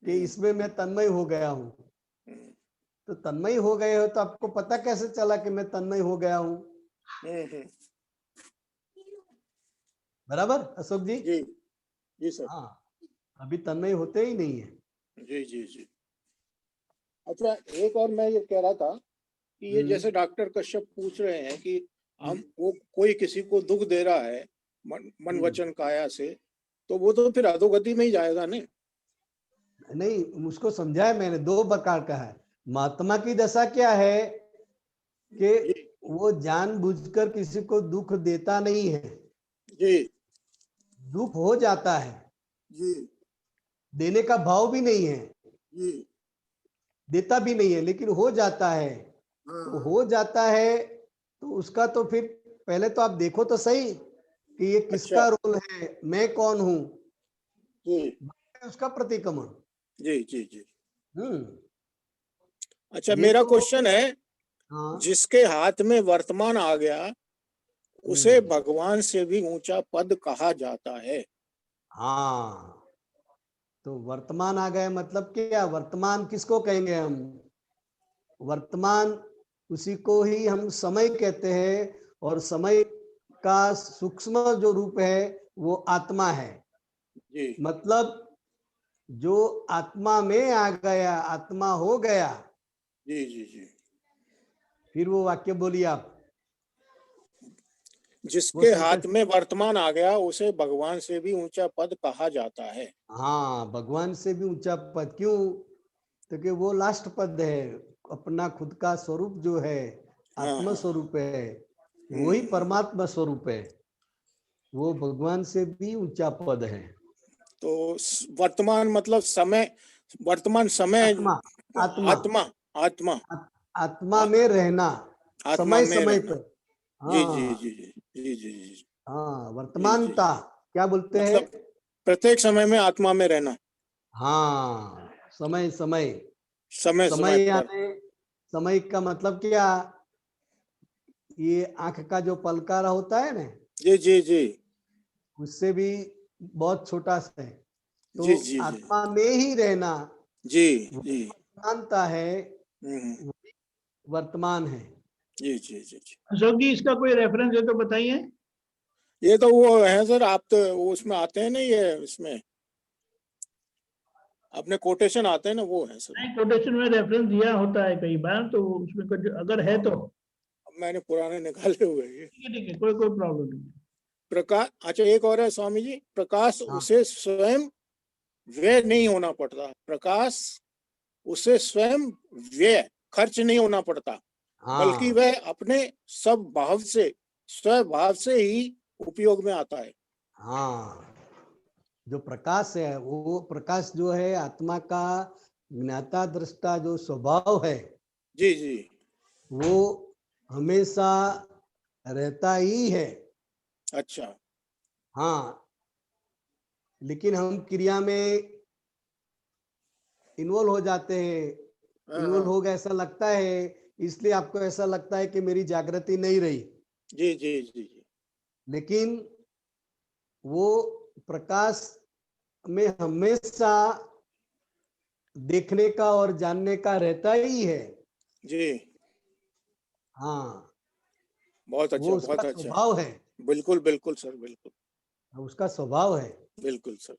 कि इसमें मैं तन्मय हो गया हूँ। हम्म, तो तन्मय हो गए हो तो आपको पता कैसे चला कि मैं तन्मय हो गया हूँ? हम्म। बराबर अशोक जी? जी जी सर। हाँ, अभी तन्मय होते ही नहीं है। जी जी जी। अच्छा, एक और मैं ये कह रहा था कि ये जैसे डॉक्टर कश्यप पूछ रहे हैं कि हम वो कोई किसी को दुख दे रहा है मन वचन काया से, तो वो तो फिर अधोगति में ही जाएगा नहीं? नहीं, उसको समझाया मैंने, दो प्रकार का है। महात्मा की दशा क्या है कि जी वो जानबूझकर किसी को दुख देता नहीं है, जी दुख हो जाता है, जी देने का भाव भी नहीं है, जी। देता भी नहीं है, लेकिन हो जाता है। हाँ तो हाँ। हो जाता है तो उसका तो फिर पहले तो आप देखो तो सही कि ये अच्छा। किसका रोल है, मैं कौन हूं, जी उसका प्रतिक्रमण। जी जी जी। हम्म, अच्छा, ये मेरा तो क्वेश्चन है, हाँ। जिसके हाथ में वर्तमान आ गया उसे हम्म, भगवान से भी ऊंचा पद कहा जाता है। हाँ, तो वर्तमान आ गए मतलब क्या? वर्तमान किसको कहेंगे हम? वर्तमान उसी को ही हम समय कहते हैं, और समय का सूक्ष्म जो रूप है वो आत्मा है। जी मतलब जो आत्मा में आ गया, आत्मा हो गया। जी जी जी। फिर वो वाक्य बोलिए आप। वो जिसके सेंटेंस। हाथ में वर्तमान आ गया उसे भगवान से भी ऊंचा पद कहा जाता है। हाँ, भगवान से भी ऊंचा पद क्यों? क्योंकि वो लास्ट पद है। अपना खुद का स्वरूप जो है, हाँ आत्म हाँ। स्वरूप है, वही हम्म। परमात्मा स्वरूप है। वो भगवान से भी ऊंचा पद है। तो वर्तमान मतलब समय, वर्तमान समय। आत्मा, आत्मा, आत्मा। आत्मा। आत्मा आ, में रहना, आत्मा समय में समय रहना। पर। जी जी हाँ जी जी जी जी जी हाँ, जी जी जी। वर्तमानता क्या बोलते हैं? मतलब प्रत्येक समय में आत्मा में रहना, हाँ, समय समय। समय समय समय पर। यानी, समय का मतलब क्या? ये आंख का जो पलकारा होता है ना, जी जी जी उससे भी बहुत छोटा सा है। तो जी जी जी आत्मा में ही रहना जी वो जी। वर्तमानता है, हम्म। वही वर्तमान है। जी जी जी जी। अशोक जी, इसका कोई रेफरेंस है तो बताइए। ये तो वो है सर, आप तो वो उसमें आते हैं ना, ये इसमें अपने कोटेशन आते हैं ना, वो है सर। नहीं, कोटेशन में रेफरेंस दिया होता है कई बार, तो उसमें कुछ अगर है तो अब मैंने पुराने निकाले हुए हैं ये। ठीक है, कोई कोई प्रॉब्लम नहीं। प्रकाश, अच्छा एक और है स्वामी जी, प्रकाश हाँ उसे स्वयं व्यय नहीं होना पड़ता। प्रकाश उसे स्वयं व्यय खर्च नहीं होना पड़ता, बल्कि हाँ वह अपने सब भाव से, स्वभाव से ही उपयोग में आता है। हाँ, जो प्रकाश है, वो प्रकाश जो है आत्मा का ज्ञाता दृष्टा जो स्वभाव है, जी जी वो हमेशा रहता ही है। अच्छा। हाँ, लेकिन हम क्रिया में इन्वॉल्व हो जाते हैं, हाँ, इन्वॉल्व हाँ, हो गया ऐसा लगता है, इसलिए आपको ऐसा लगता है कि मेरी जागृति नहीं रही, जी जी जी जी। लेकिन वो प्रकाश में हमेशा देखने का और जानने का रहता ही है। जी हाँ, बहुत वो अच्छा, उसका बहुत अच्छा। स्वभाव है, बिल्कुल बिल्कुल सर, बिल्कुल उसका स्वभाव है, बिल्कुल सर,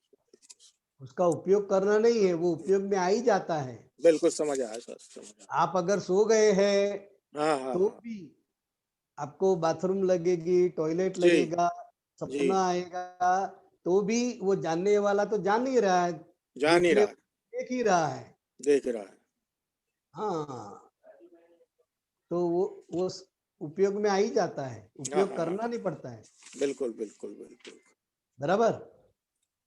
उसका उपयोग करना नहीं है, वो उपयोग में आ ही जाता है। बिल्कुल समझ आया सर, समझ आया। आप अगर सो गए हैं हाँ हाँ तो हाँ, भी आपको बाथरूम लगेगी, टॉयलेट जी लगेगा, जी, सपना आएगा, तो भी वो जानने वाला तो जान ही रहा है, जान ही देखने रहा है, वाला देख ही रहा है। देख रहा है। हाँ, तो वो उपयोग में आ ही जाता है, हाँ उपयोग हाँ करना हाँ, नहीं पड़ता है। बिल्कुल बिल्कुल बिल्कुल, बराबर।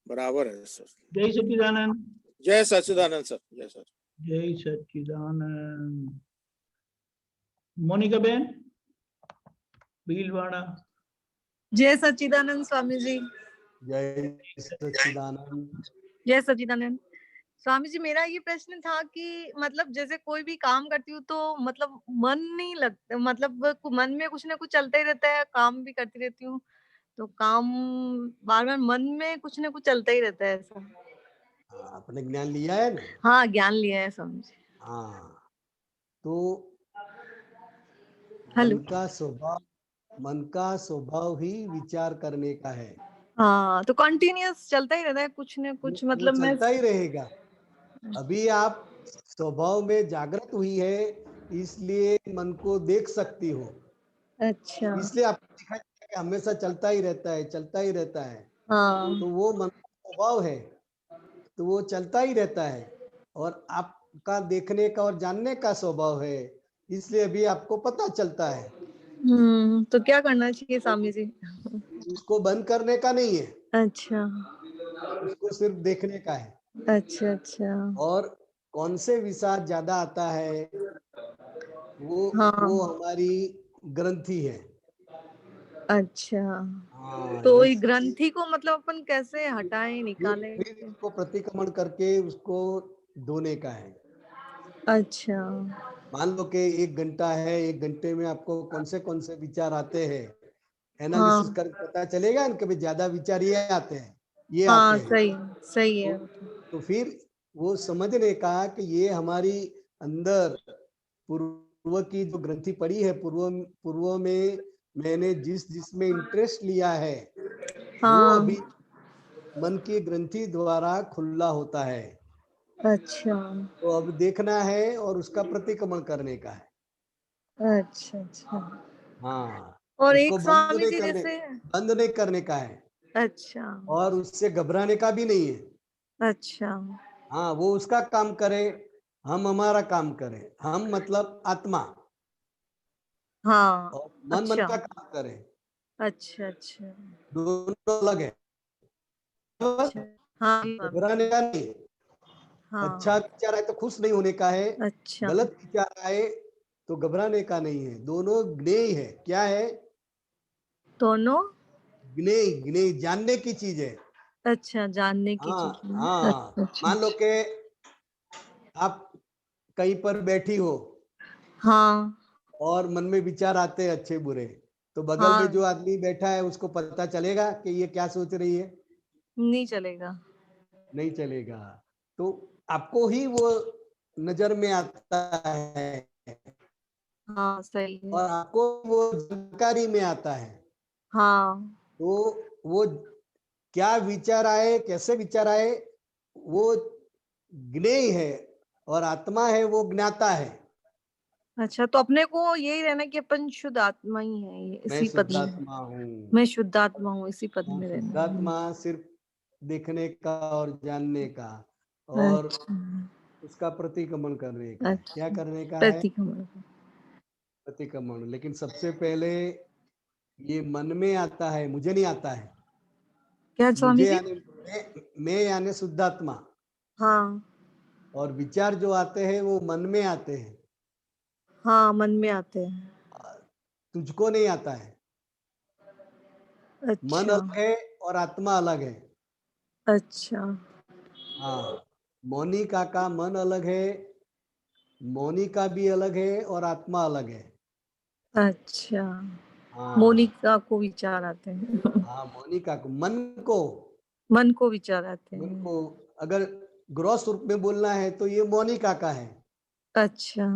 बराबर है सर। जय सच्चिदानंद। जय सच्चिदानंद सर, जय सर। जय सच्चिदानंद। मोनिका बेन भीलवाड़ा। जय सच्चिदानंद स्वामी जी। जय सच्चिदानंद। जय सच्चिदानंद स्वामी जी। मेरा ये प्रश्न था कि मतलब जैसे कोई भी काम करती हूँ तो मतलब मन नहीं लगता, मतलब मन में कुछ ना कुछ चलता ही रहता है, काम भी करती रहती हूँ तो काम बार बार मन में कुछ ना कुछ चलता ही रहता है ऐसा। आपने ज्ञान लिया है ना। हाँ, ज्ञान लिया है स्वामी जी। हाँ, तो हेलो। मन का स्वभाव ही विचार करने का है। हाँ, तो कंटिन्यूअस चलता ही रहता है कुछ ना वो कुछ, वो मतलब मैं। चलता ही रहेगा। अभी आप स्वभाव में जागृत हुई है, इसलिए मन को देख सकती हो, अच्छा। इसलिए आपको दिखाई देता है कि हमेशा चलता ही रहता है, चलता ही रहता है। हाँ। तो वो मन का स्वभाव है, तो वो चलता ही रहता है, और आपका देखने का और जानने का स्वभाव है, इसलिए अभी आपको पता चलता है। तो क्या करना चाहिए स्वामी जी? उसको बंद करने का नहीं है, अच्छा उसको सिर्फ देखने का है। अच्छा अच्छा। और कौन से विचार ज्यादा आता है, वो हाँ। हमारी ग्रंथि है। अच्छा, हाँ, तो ये इसलिए ग्रंथि को मतलब अपन कैसे हटाएं, निकालें? फिर इसको प्रतिक्रमण करके उसको धोने का है। अच्छा। मान लो कि 1 घंटा है, 1 घंटे में आपको कौन से विचार आते हैं, एनालिसिस हाँ कर पता चलेगा ना कि ज्यादा विचार ये आते हैं, ये आते हाँ, हैं। सही सही तो, है। तो फिर वो समझने का कि ये हमारी अंदर पूर्व की जो ग्रंथि पड़ी है, पूर्व में मैंने जिसमें इंटरेस्ट लिया है, वो हाँ। अभी मन की ग्रंथि द्वारा खुला होता है। अच्छा तो अब देखना है और उसका प्रतिक्रमण करने का है। अच्छा अच्छा। हाँ, और उसको एक स्वामी जी जैसे। बंद नहीं करने का है, अच्छा और उससे घबराने का भी नहीं है। अच्छा। हाँ, वो उसका काम करे, हम हमारा काम करें। हम मतलब आत्मा, हाँ। और मन अच्छा का काम करे, अच्छा अच्छा दोनों अलग है। अच्छा। हाँ स्वामी जी। घबराने का नहीं है। अच्छा हाँ। विचार आए तो खुश नहीं होने का है, अच्छा। गलत विचार आए तो घबराने का नहीं है। दोनों ज्ञेय है। क्या है? दोनों। ज्ञेय, ज्ञेय जानने की चीज है। अच्छा, जानने की हाँ चीज है। हाँ, अच्छा मान लो अच्छा। कि आप कहीं पर बैठी हो हाँ और मन में विचार आते हैं अच्छे बुरे, तो बगल में हाँ, जो आदमी बैठा है उसको पता चलेगा कि ये क्या सोच रही है? नहीं चलेगा। नहीं चलेगा। तो आपको ही वो नजर में आता है, हाँ सही है। और आपको वो जानकारी में आता है। हाँ तो वो क्या विचार आए, कैसे विचार आए, वो ज्ञेय है, और आत्मा है वो ज्ञाता है। अच्छा, तो अपने को यही रहना कि अपन शुद्ध आत्मा ही है, ये मैं इसी पद में। शुद्धात्मा हूँ। मैं शुद्ध आत्मा हूँ, इसी पद हाँ, में रहना शुद्धात्मा सिर्फ देखने का और जानने का, है। और अच्छा उसका प्रतिक्रमण करने का है। क्या अच्छा। करने का है? प्रतिक्रमण। प्रतिक्रमण। लेकिन सबसे पहले ये मन में आता है, मुझे नहीं आता है। क्या स्वामी मुझे जी? यानी मैं यानी शुद्धात्मा, हाँ और विचार जो आते हैं वो मन में आते हैं, हाँ, मन में आते हैं। तुझको नहीं आता है। मन अच्छा अलग है और आत्मा अलग है। अच्छा हाँ, मौनी का मन अलग है, मोनिका भी अलग है और आत्मा अलग है। अच्छा, हाँ मोनिका को विचार आते हैं। हाँ, मोनिका को, मन को, मन को विचार आते मन हैं। को अगर ग्रॉस रूप में बोलना है तो ये मोनिका का है, अच्छा।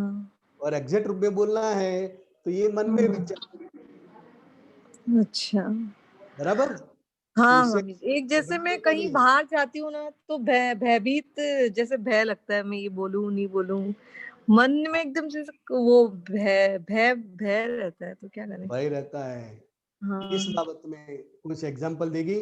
और एग्जैक्ट रूप में बोलना है तो ये मन में विचार। अच्छा। बराबर। हाँ उससे स्वामी जी, एक जैसे बदलने मैं का कहीं नहीं है। बाहर जाती हूँ ना तो भयभीत जैसे भय लगता है, मैं ये बोलूं नहीं बोलूं, मन में एकदम जैसे वो भय भय भय रहता है, तो क्या करें। भय रहता है। किस हाँ, बाबत में कुछ एग्जांपल देगी?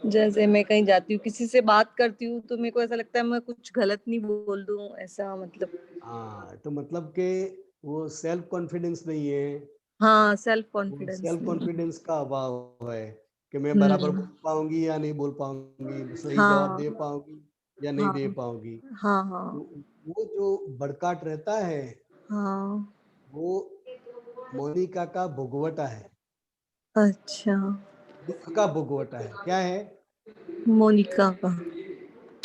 जैसे मैं कहीं जाती हूँ, किसी से बात करती हूँ, तो मेरे को ऐसा लगता है मैं कुछ गलत नहीं बोल दूं, ऐसा मतलब। हाँ, तो मतलब के वो सेल्फ कॉन्फिडेंस नहीं है, हाँ, सेल्फ वो कॉन्फिडेंस सेल्फ नहीं। कॉन्फिडेंस का अभाव है कि मैं बराबर बोल पाऊंगी या नहीं बोल पाऊंगी, सही जवाब हाँ दे पाऊंगी या नहीं दे हाँ पाऊंगी। हाँ हाँ तो वो जो बड़काट रहता है हाँ। वो मोनिका का भोगवटा है, अच्छा, दुख का भोगवटा है। क्या है? मोनिका का।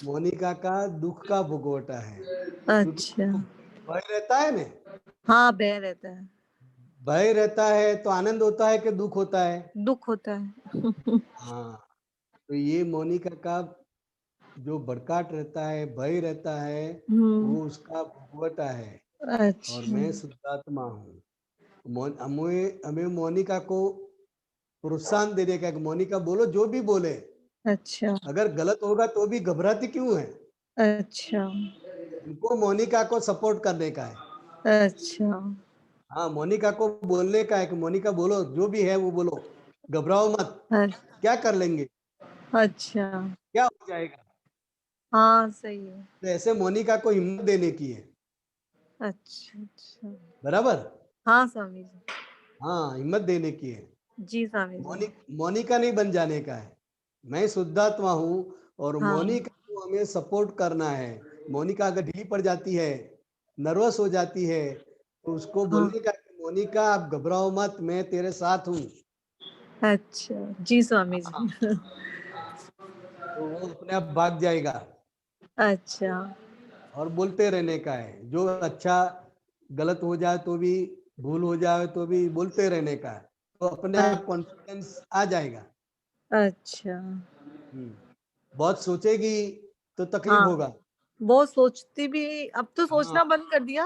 मोनिका का दुख का भोगवटा है, क्योंकि अच्छा। उसको भय रहता है ना। हाँ, भय रहता है, भय रहता है तो आनंद होता है कि दुख होता है? दुख होता है। हाँ, तो ये मोनिका का जो बड़काट रहता है, भय रहता है, वो उसका भोगवटा है। और अच्छा। मैं शुद्धात्मा हूँ। हमें मोनिका को प्रोत्साहन देने का है कि मोनिका बोलो जो भी बोले, अच्छा। अगर गलत होगा तो भी घबराती क्यों है? अच्छा। उनको मोनिका को सपोर्ट करने का है। अच्छा। हाँ, मोनिका को बोलने का है कि मोनिका बोलो जो भी है वो बोलो, घबराओ मत, क्या कर लेंगे, अच्छा। क्या हो जाएगा। हाँ, सही है। तो ऐसे मोनिका को हिम्मत देने की है। अच्छा अच्छा। बराबर। हाँ स्वामी जी। हाँ, हिम्मत देने की है। जी स्वामी जी। मोनिका नहीं बन जाने का है। मैं शुद्धात्मा हूँ और हाँ मोनिका को हमें सपोर्ट करना है। मोनिका अगर ढीली पड़ जाती है, नर्वस हो जाती है, तो उसको हाँ। बोलने का कि मोनिका आप घबराओ मत, मैं तेरे साथ हूँ। अच्छा, जी स्वामी हाँ, जी। तो वो अपने आप भाग जाएगा। अच्छा। और बोलते रहने का है, जो अच्छा गलत हो जाए तो भी, भूल हो जाए तो भी बोलते रहने का है, तो अपने आप कॉन्फिडेंस आ जाएगा। अच्छा। बहुत सोचेगी तो तकलीफ हाँ, होगा। बहुत सोचती भी, अब तो हाँ सोचना बंद कर दिया,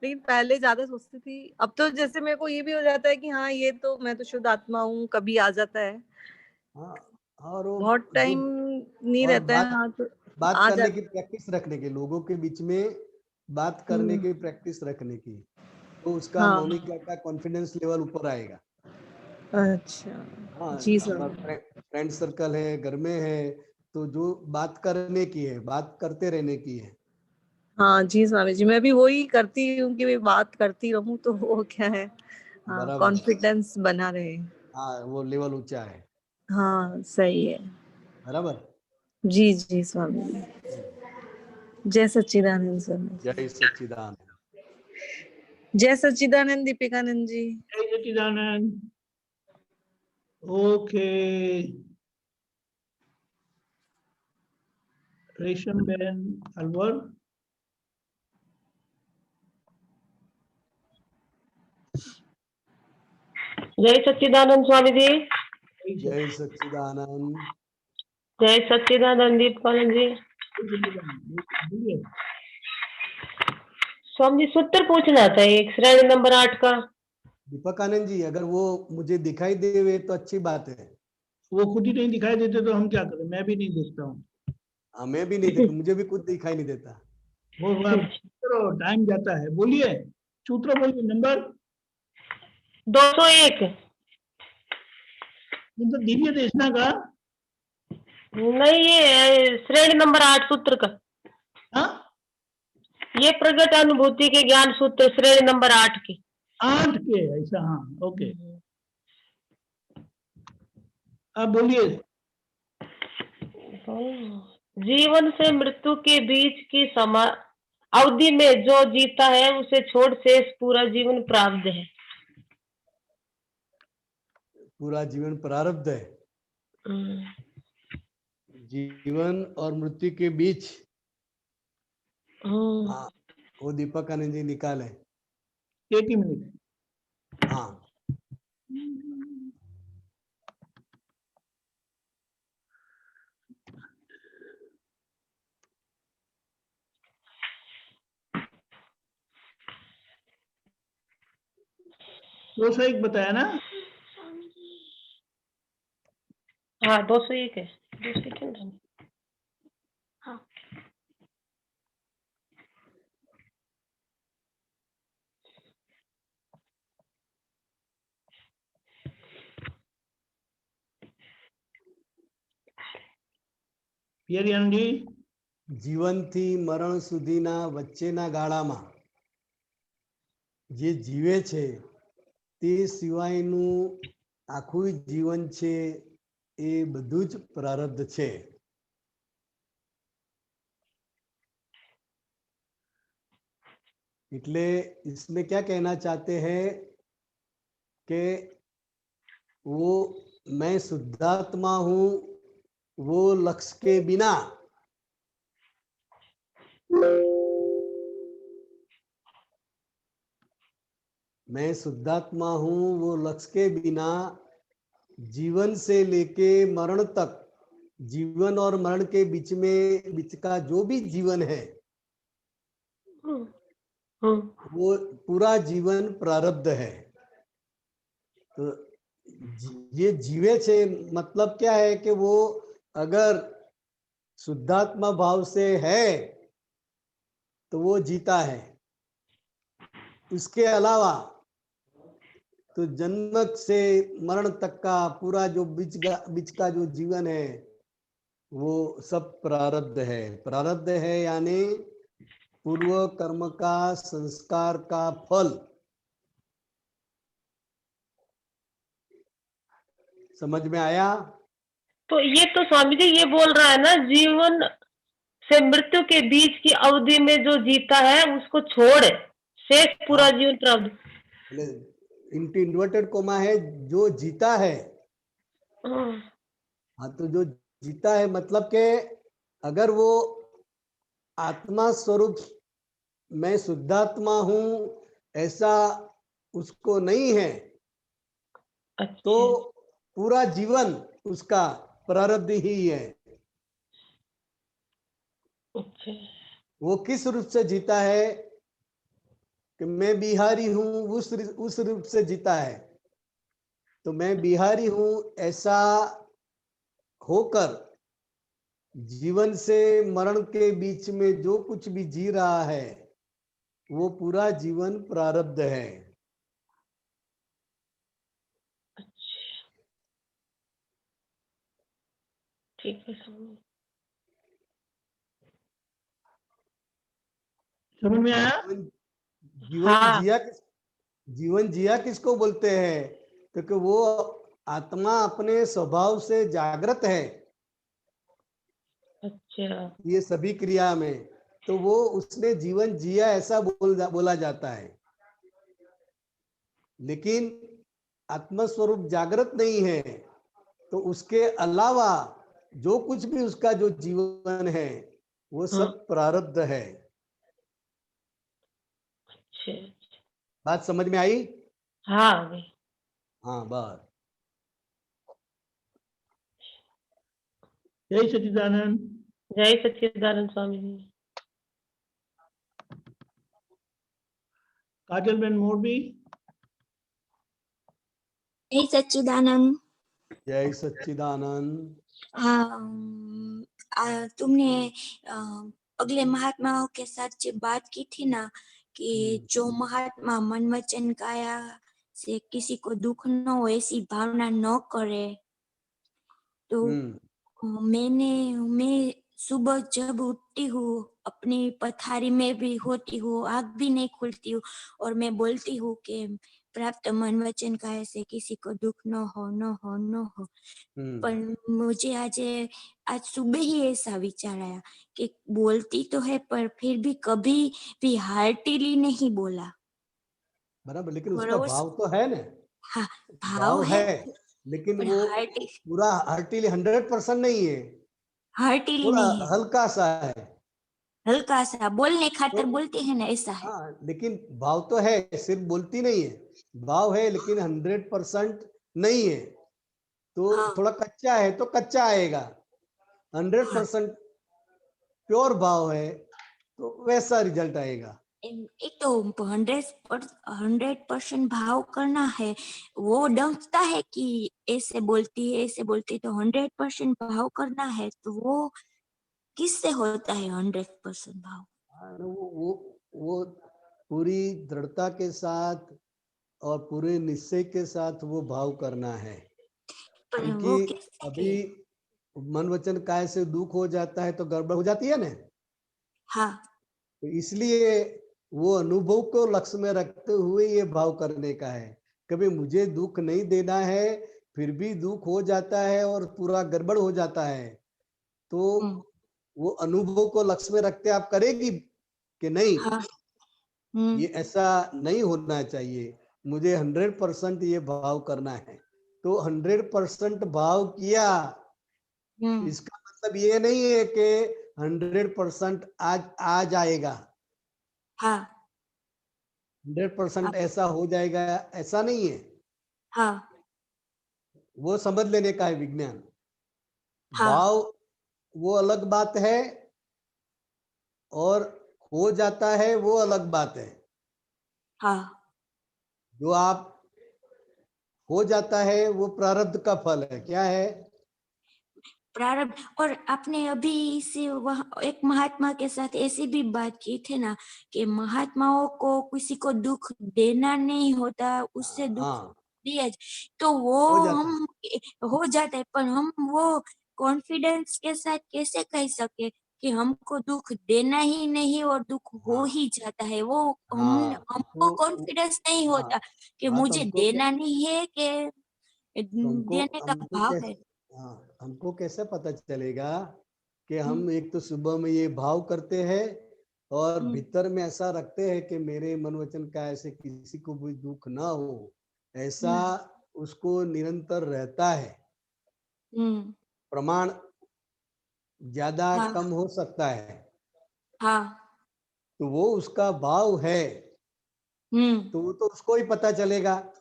लेकिन पहले ज्यादा सोचती थी। अब तो जैसे मेरे को ये भी हो जाता है कि हाँ, ये तो मैं तो शुद्ध आत्मा हूँ, कभी आ जाता है। हाँ, और वो बहुत जो टाइम नहीं और रहता है, हाँ तो बात आ करने की जाता। प्रैक्टिस रखने की, लोगों के बीच में बात करने की प्रैक्टिस रखने की, तो उसका हाँ। मोनिका का कॉन्फिडेंस लेवल ऊपर आएगा। अच्छा। हाँ, जी अपना सर। फ्रेंड सर्कल है, घर में है, तो जो बात करने की है, बात करते रहने की है। हाँ जी स्वामी जी, मैं भी वही करती हूँ कि मैं बात करती रहूं, तो वो क्या है, हाँ, बराबर। कॉन्फिडेंस बना रहे। हाँ, वो लेवल ऊंचा है। हाँ, सही है। बराबर। जी जी स्वामी जी। जय सच्चिदानंद स्वामी जी। जय सच्चिदानंद। जय सच्चिदानंद दीपिकानंद जी। जय सच्चिदानंद। ओके, रेशम बहन अलवर। जय सच्चिदानंद स्वामी जी। जय सच्चिदानंद। जय सच्चिदानंद दीपकानंद जी। बोलिए। स्वामी जी, सूत्र पूछना था एक, श्रेणी नंबर 8 का। दीपक आनंद जी, अगर वो मुझे दिखाई देवे तो अच्छी बात है। वो खुद ही नहीं दिखाई देते तो हम क्या करें, मैं भी नहीं देखता हूँ। हमें भी नहीं देखता, मुझे भी खुद दिखाई नहीं देता। वो करो, टाइम जाता है। बोलिए, सूत्र बोलिए, नंबर। 201। मतलब दिव्य देशना का। नहीं, ये श्रेणी नंबर 8 सूत्र का। हाँ, ये प्रगट अनुभूति के ज्ञान सूत्र श्रेणी नंबर 8 की। 8 के, ऐसा, हाँ, ओके। अब बोलिए। जीवन से मृत्यु के बीच की अवधि में जो जीता है उसे छोड़ शेष पूरा जीवन प्रारब्ध है। पूरा जीवन प्रारब्ध है। जीवन और मृत्यु के बीच। हाँ, वो दीपक आनंद जी निकाले। 80 मिनट। हाँ, दो सौ एक बताया ना? हाँ 201 है। 201 है ना? हाँ पियरी आनंद जी, જીવનથી મરણ સુધીના વચ્ચેના ગાળામાં જે જીવે છે તે સિવાયનું આખું જીવન છે એ બધું જ પ્રારબ્ધ છે. એટલે इसमें क्या कहना चाहते हैं कि वो मैं शुद्धात्मा हूँ, वो लक्ष्य के बिना मैं शुद्धात्मा हूँ, वो लक्ष्य के बिना जीवन से लेके मरण तक, जीवन और मरण के बीच का जो भी जीवन है वो पूरा जीवन प्रारब्ध है. तो ये जीवे छे मतलब क्या है कि वो अगर शुद्धात्मा भाव से है तो वो जीता है. उसके अलावा तो जन्म से मरण तक का पूरा जो बीच का जो जीवन है वो सब प्रारब्ध है. प्रारब्ध है यानी पूर्व कर्म का संस्कार का फल. समझ में आया? तो ये तो स्वामी जी ये बोल रहा है ना, जीवन से मृत्यु के बीच की अवधि में जो जीता है उसको छोड़ शेष पूरा जीवन प्राप्त. इन्वर्टेड कोमा है जो जीता है. हाँ, तो जो जीता है मतलब के अगर वो आत्मा स्वरूप मैं शुद्धात्मा हूँ ऐसा उसको नहीं है तो पूरा जीवन उसका प्रारब्ध ही है. वो किस रूप से जीता है कि मैं बिहारी हूँ, उस रूप से जीता है. तो मैं बिहारी हूँ ऐसा होकर जीवन से मरण के बीच में जो कुछ भी जी रहा है वो पूरा जीवन प्रारब्ध है. ठीक है समझ में आया? जीवन जिया किसको बोलते हैं? क्योंकि वो आत्मा अपने स्वभाव से जागृत है. अच्छा, ये सभी क्रिया में तो वो उसने जीवन जिया ऐसा बोला जाता है. लेकिन आत्मस्वरूप जागृत नहीं है तो उसके अलावा जो कुछ भी उसका जो जीवन है वो सब प्रारब्ध है. बात समझ में आई? हाँ हाँ बात. जय सच्चिदानंद. जय सच्चिदानंद स्वामी जी. काजल बेन मोरबी. जय सच्चिदानंद. जय सच्चिदानंद. तुमने अगले महात्माओं के साथ जो बात की थी ना कि जो महात्मा मन वचन काया से किसी को दुख न हो ऐसी भावना न करे, तो मैं सुबह जब उठती हूँ अपनी पथारी में भी होती हूँ, आँख भी नहीं खुलती हूँ और मैं बोलती हूँ कि प्राप्त मन वचन काया से किसी को दुख न हो न हो न हो. पर मुझे आज सुबह ही ऐसा विचार आया कि बोलती तो है पर फिर भी कभी भी हार्टिली नहीं बोला. बराबर, लेकिन उसका भाव तो है ना. हाँ, भाव है लेकिन वो पूरा हार्टिली 100% नहीं है. हार्टिली नहीं है. हल्का सा है. हल्का सा बोलने खातर तो बोलते हैं ना, ऐसा है। हाँ, लेकिन भाव तो है, सिर्फ बोलती नहीं है, भाव है लेकिन 100% नहीं है। तो हाँ थोड़ा कच्चा है तो कच्चा आएगा। हाँ 100% प्योर भाव है तो वैसा रिजल्ट आएगा। एक तो 100% भाव करना है, वो डंकता है कि ऐसे बोलती है ऐसे बोलती है, तो 100% भाव करना है तो वो किससे होता है 100% भाव? हाँ, वो पूरी दृढ़ता के साथ और पूरे निश्चय के साथ वो भाव करना है। पर क्योंकि वो कैसे अभी है? मन वचन काय से दुख हो जाता है तो गड़बड़ हो जाती है ना। हाँ तो इसलिए वो अनुभव को लक्ष्य में रखते हुए ये भाव करने का है। कभी मुझे दुख नहीं देना है, फिर भी दुख हो जाता है और पूरा गड़बड़ हो जाता है, तो वो अनुभव को लक्ष्य में रखते आप करेगी कि नहीं? हाँ ये ऐसा नहीं होना चाहिए, मुझे 100% ये भाव करना है। तो 100% भाव किया, इसका मतलब ये नहीं है कि 100% आज आ जाएगा, हाँ 100% ऐसा हो जाएगा, ऐसा नहीं है। हाँ वो समझ लेने का है विज्ञान। हाँ भाव वो अलग बात है और हो जाता है वो अलग बात है। हाँ जो आप हो जाता है वो प्रारब्ध का फल है। क्या है? प्रारब्ध। और आपने अभी से वह एक महात्मा के साथ ऐसी भी बात की थी ना कि महात्माओं को किसी को दुख देना नहीं होता, उससे दुख हाँ, दिया तो वो हो जाता है। हम हो जाता है, पर हम वो कॉन्फिडेंस के साथ कैसे कह सके कि हमको दुख देना ही नहीं और दुख हो हाँ, ही जाता है? वो हाँ, हमको कॉन्फिडेंस नहीं हाँ, होता कि हाँ, तो मुझे देना नहीं है कि देने का हमको भाव कैसे, है। हाँ, हमको कैसे पता चलेगा कि हम एक तो सुबह में ये भाव करते हैं और भीतर में ऐसा रखते हैं कि मेरे मन वचन का ऐसे किसी को भी दुख ना हो, ऐसा उसको निरंतर रहता है। प्रमाण ज्यादा हाँ कम हो सकता है, हाँ तो वो उसका भाव है, तो वो तो उसको ही पता चलेगा,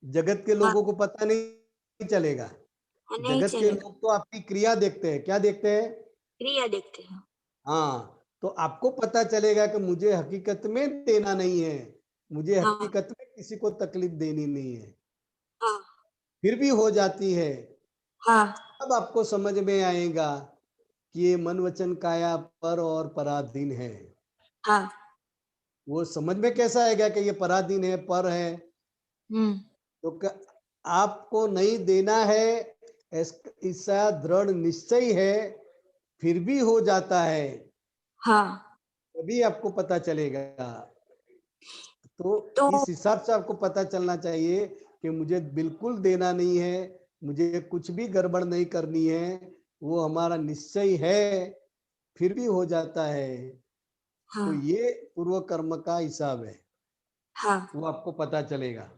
जगत के हाँ लोगों को पता नहीं चलेगा। नहीं जगत के चलेगा, लोग तो आपकी क्रिया देखते हैं। क्या देखते हैं? क्रिया देखते हैं। हाँ, तो आपको पता चलेगा कि मुझे हकीकत में देना नहीं है, मुझे हाँ हकीकत में किसी को तकलीफ देनी नहीं है, हाँ फिर भी हो जाती है। हाँ अब आपको समझ में आएगा कि ये मन वचन काया पर और पराधीन है। हाँ वो समझ में कैसा आएगा कि ये पराधीन है, पर है? तो आपको नहीं देना है, ऐसा दृढ़ निश्चय है, फिर भी हो जाता है, हाँ तभी आपको पता चलेगा। तो तो इस हिसाब से आपको पता चलना चाहिए कि मुझे बिल्कुल देना नहीं है, मुझे कुछ भी गड़बड़ नहीं करनी है, वो हमारा निश्चय है, फिर भी हो जाता है। तो हाँ ये पूर्व कर्म का हिसाब है, हाँ वो आपको पता चलेगा।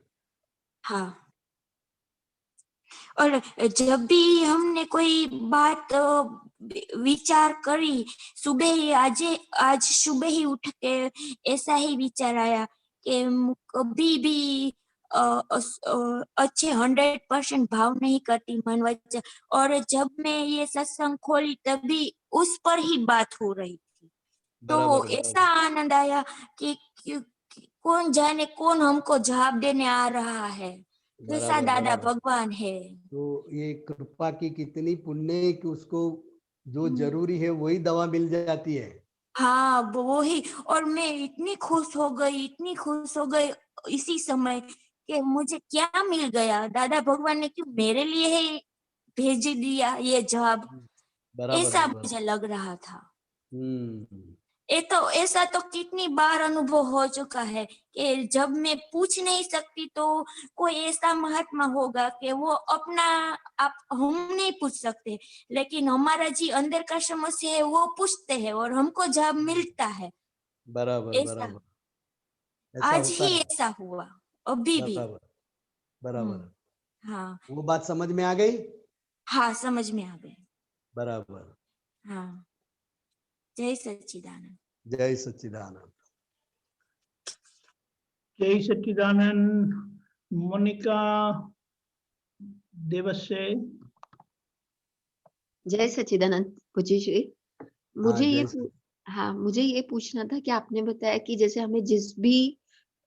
हाँ। और जब भी हमने कोई बात विचार करी, सुबह ही आज सुबह ही उठ के ऐसा ही विचार आया कि कभी भी अच्छे 100% भाव नहीं करती मन वचन। और जब मैं ये सत्संग खोली तभी उस पर ही बात हो रही थी, तो बराबर ऐसा बराबर आनंद आया कि कौन जाने कौन हमको जवाब देने आ रहा है, कैसा बराबर दादा बराबर। भगवान है। तो ये कृपा की कितनी पुण्य है कि उसको जो हम्म, जरूरी है वही दवा मिल जाती है। हाँ वो ही। और मैं इतनी खुश हो गई, इतनी खुश हो गई इसी समय कि मुझे क्या मिल गया, दादा भगवान ने क्यों मेरे लिए ही भेज दिया ये जवाब, बराबर ऐसा बराबर। मुझे लग रहा था। हम्म। ये तो ऐसा तो कितनी बार अनुभव हो चुका है कि जब मैं पूछ नहीं सकती तो कोई ऐसा महात्मा होगा कि वो अपना आप हम नहीं पूछ सकते, लेकिन हमारा जी अंदर का समस्या है वो पूछते हैं और हमको जवाब मिलता है। बराबर ऐसा बराबर, ऐसा आज होता ही है। ऐसा हुआ, अभी भी। बराबर बराबर। हाँ वो बात समझ में आ गई। हाँ समझ में आ गए। बराबर। हाँ, जय सच्चिदानंद। जय सच्चिदानंद। जय सच्चिदानंद। मोनिका देवस्य। जय सच्चिदानंद पूज्यश्री। मुझे जय ये सच्चिदानंद। हाँ, मुझे ये पूछना था कि आपने बताया कि जैसे हमें जिस भी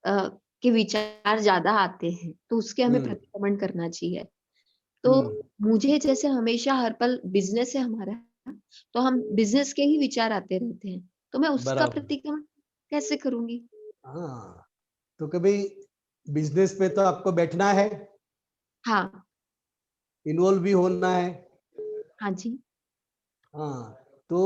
के विचार ज्यादा आते हैं तो उसके हमें प्रतिक्रमण करना चाहिए। तो मुझे जैसे हमेशा हर पल बिजनेस है हमारा, तो हम बिजनेस के ही विचार आते रहते हैं, तो मैं उसका बराबर। प्रतिक्रमण कैसे करूंगी? हाँ, तो कभी बिजनेस पे तो आपको बैठना है, हाँ इन्वॉल्व भी होना है। हाँ जी। हाँ, तो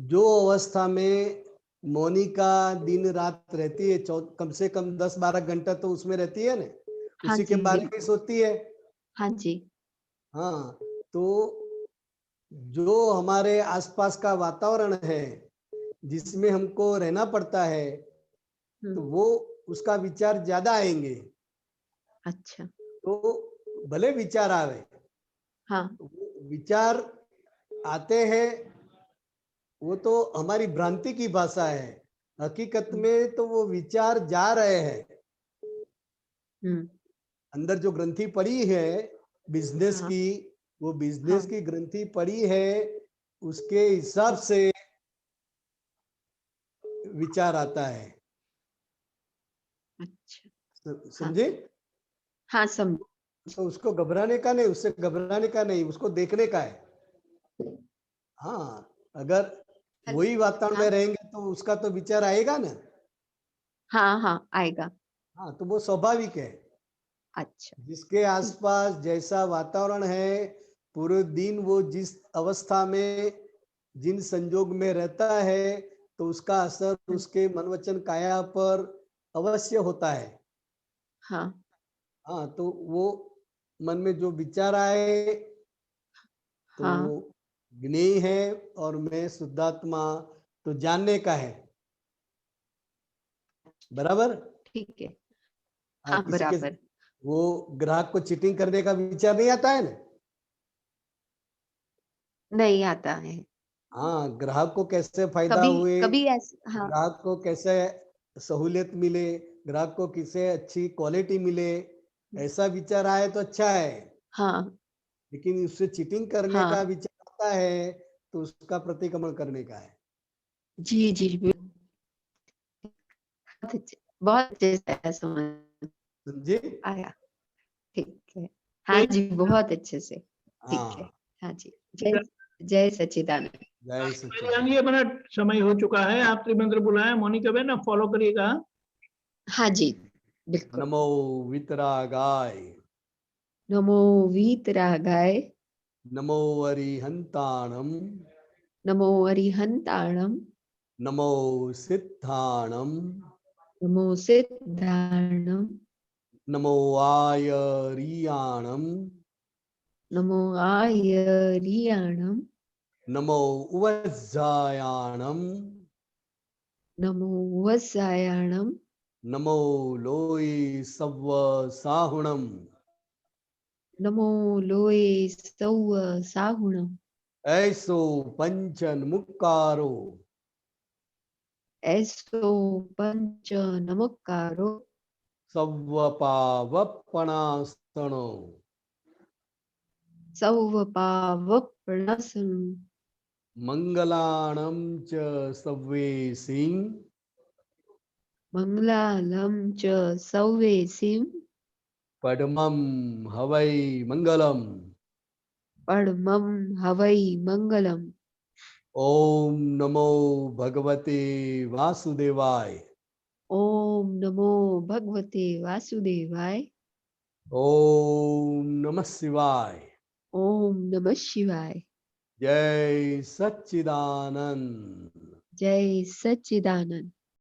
जो अवस्था में मोनिका दिन रात रहती है, कम से कम 10-12 घंटा तो उसमें रहती है ना, हाँ उसी के जी, बारे में बिल्कुल। सोचती है। हाँ जी। हाँ, तो जो हमारे आसपास का वातावरण है जिसमें हमको रहना पड़ता है, तो वो उसका विचार ज्यादा आएंगे। अच्छा। तो भले विचार आवे, हाँ वो विचार आते हैं, वो तो हमारी भ्रांति की भाषा है। हकीकत में तो वो विचार जा रहे हैं। अंदर जो ग्रंथि पड़ी है बिजनेस हाँ। की, वो बिजनेस हाँ। की ग्रंथि पड़ी है, उसके हिसाब से विचार आता है। अच्छा। समझे? हाँ समझ। तो उसको घबराने का नहीं, उससे घबराने का नहीं, उसको देखने का है। हाँ, अगर वही वातावरण में रहेंगे तो उसका तो विचार आएगा ना। हाँ हाँ आएगा। हाँ, तो वो स्वाभाविक है। अच्छा। जिसके आसपास जैसा वातावरण है, पूरे दिन वो जिस अवस्था में, जिन संजोग में रहता है, तो उसका असर उसके मन वचन काया पर अवश्य होता है। हाँ। हाँ, तो वो मन में जो विचार आए तो हाँ। ज्ञेय है, और मैं शुद्धात्मा तो जानने का है। बराबर? ठीक है। हाँ, हाँ किसी के बराबर। वो ग्राहक को चीटिंग करने का विचार नहीं आता है ना। नहीं आता है। हाँ, ग्राहक को कैसे फायदा कभी हुए, कभी ऐसा। हाँ। ग्राहक को कैसे सहूलियत मिले, ग्राहक को किसे अच्छी क्वालिटी मिले, ऐसा विचार आए तो अच्छा है। हाँ। लेकिन उससे चीटिंग करने का हाँ विचार आता है तो उसका प्रतिक्रमण करने का है। जी जी बहुत अच्छे से समझ समझे? आया। ठीक है। हाँ जी बहुत अच्छे से। ठीक है। हाँ, हाँ जी। जय जय सच्चिदानंद। जय मेरी सच्चिदानंद। ये बना समय हो चुका है, आप त्रिमंत्र बुलाए, मोनिका बहन आप फॉलो करिएगा। हाँ जी बिल्कुल। नमो वितरागाय, नमो वीतरागाय, नमो अरिहंताणम, नमो अरिहंताणम, नमो सिद्धाणम, नमो सिद्धाणम, नमो आयरियाणम, नमो आयरियाणम, नमो उवज्जायाणम, नमो वत्सायाणम, नमो लोई सव्व साहुणम, नमो लोये सौव साहुणम, ऐसो पंचन मुक्कारो, ऐसो पंच नमक्कारो, सव्व पावपणास्तणो, सौव पावप्रणसं, मंगलाणं च सव्वे सिंह, मंगलालं च सौवेसिं, पद्मं हवै मंगलम। परमं हवै मंगलम्। ओम नमो भगवते वासुदेवाय, ओम नमो भगवते वासुदेवाय, ओम नमः शिवाय। ओम नमः शिवाय। जय सच्चिदानंद। जय सच्चिदानंद।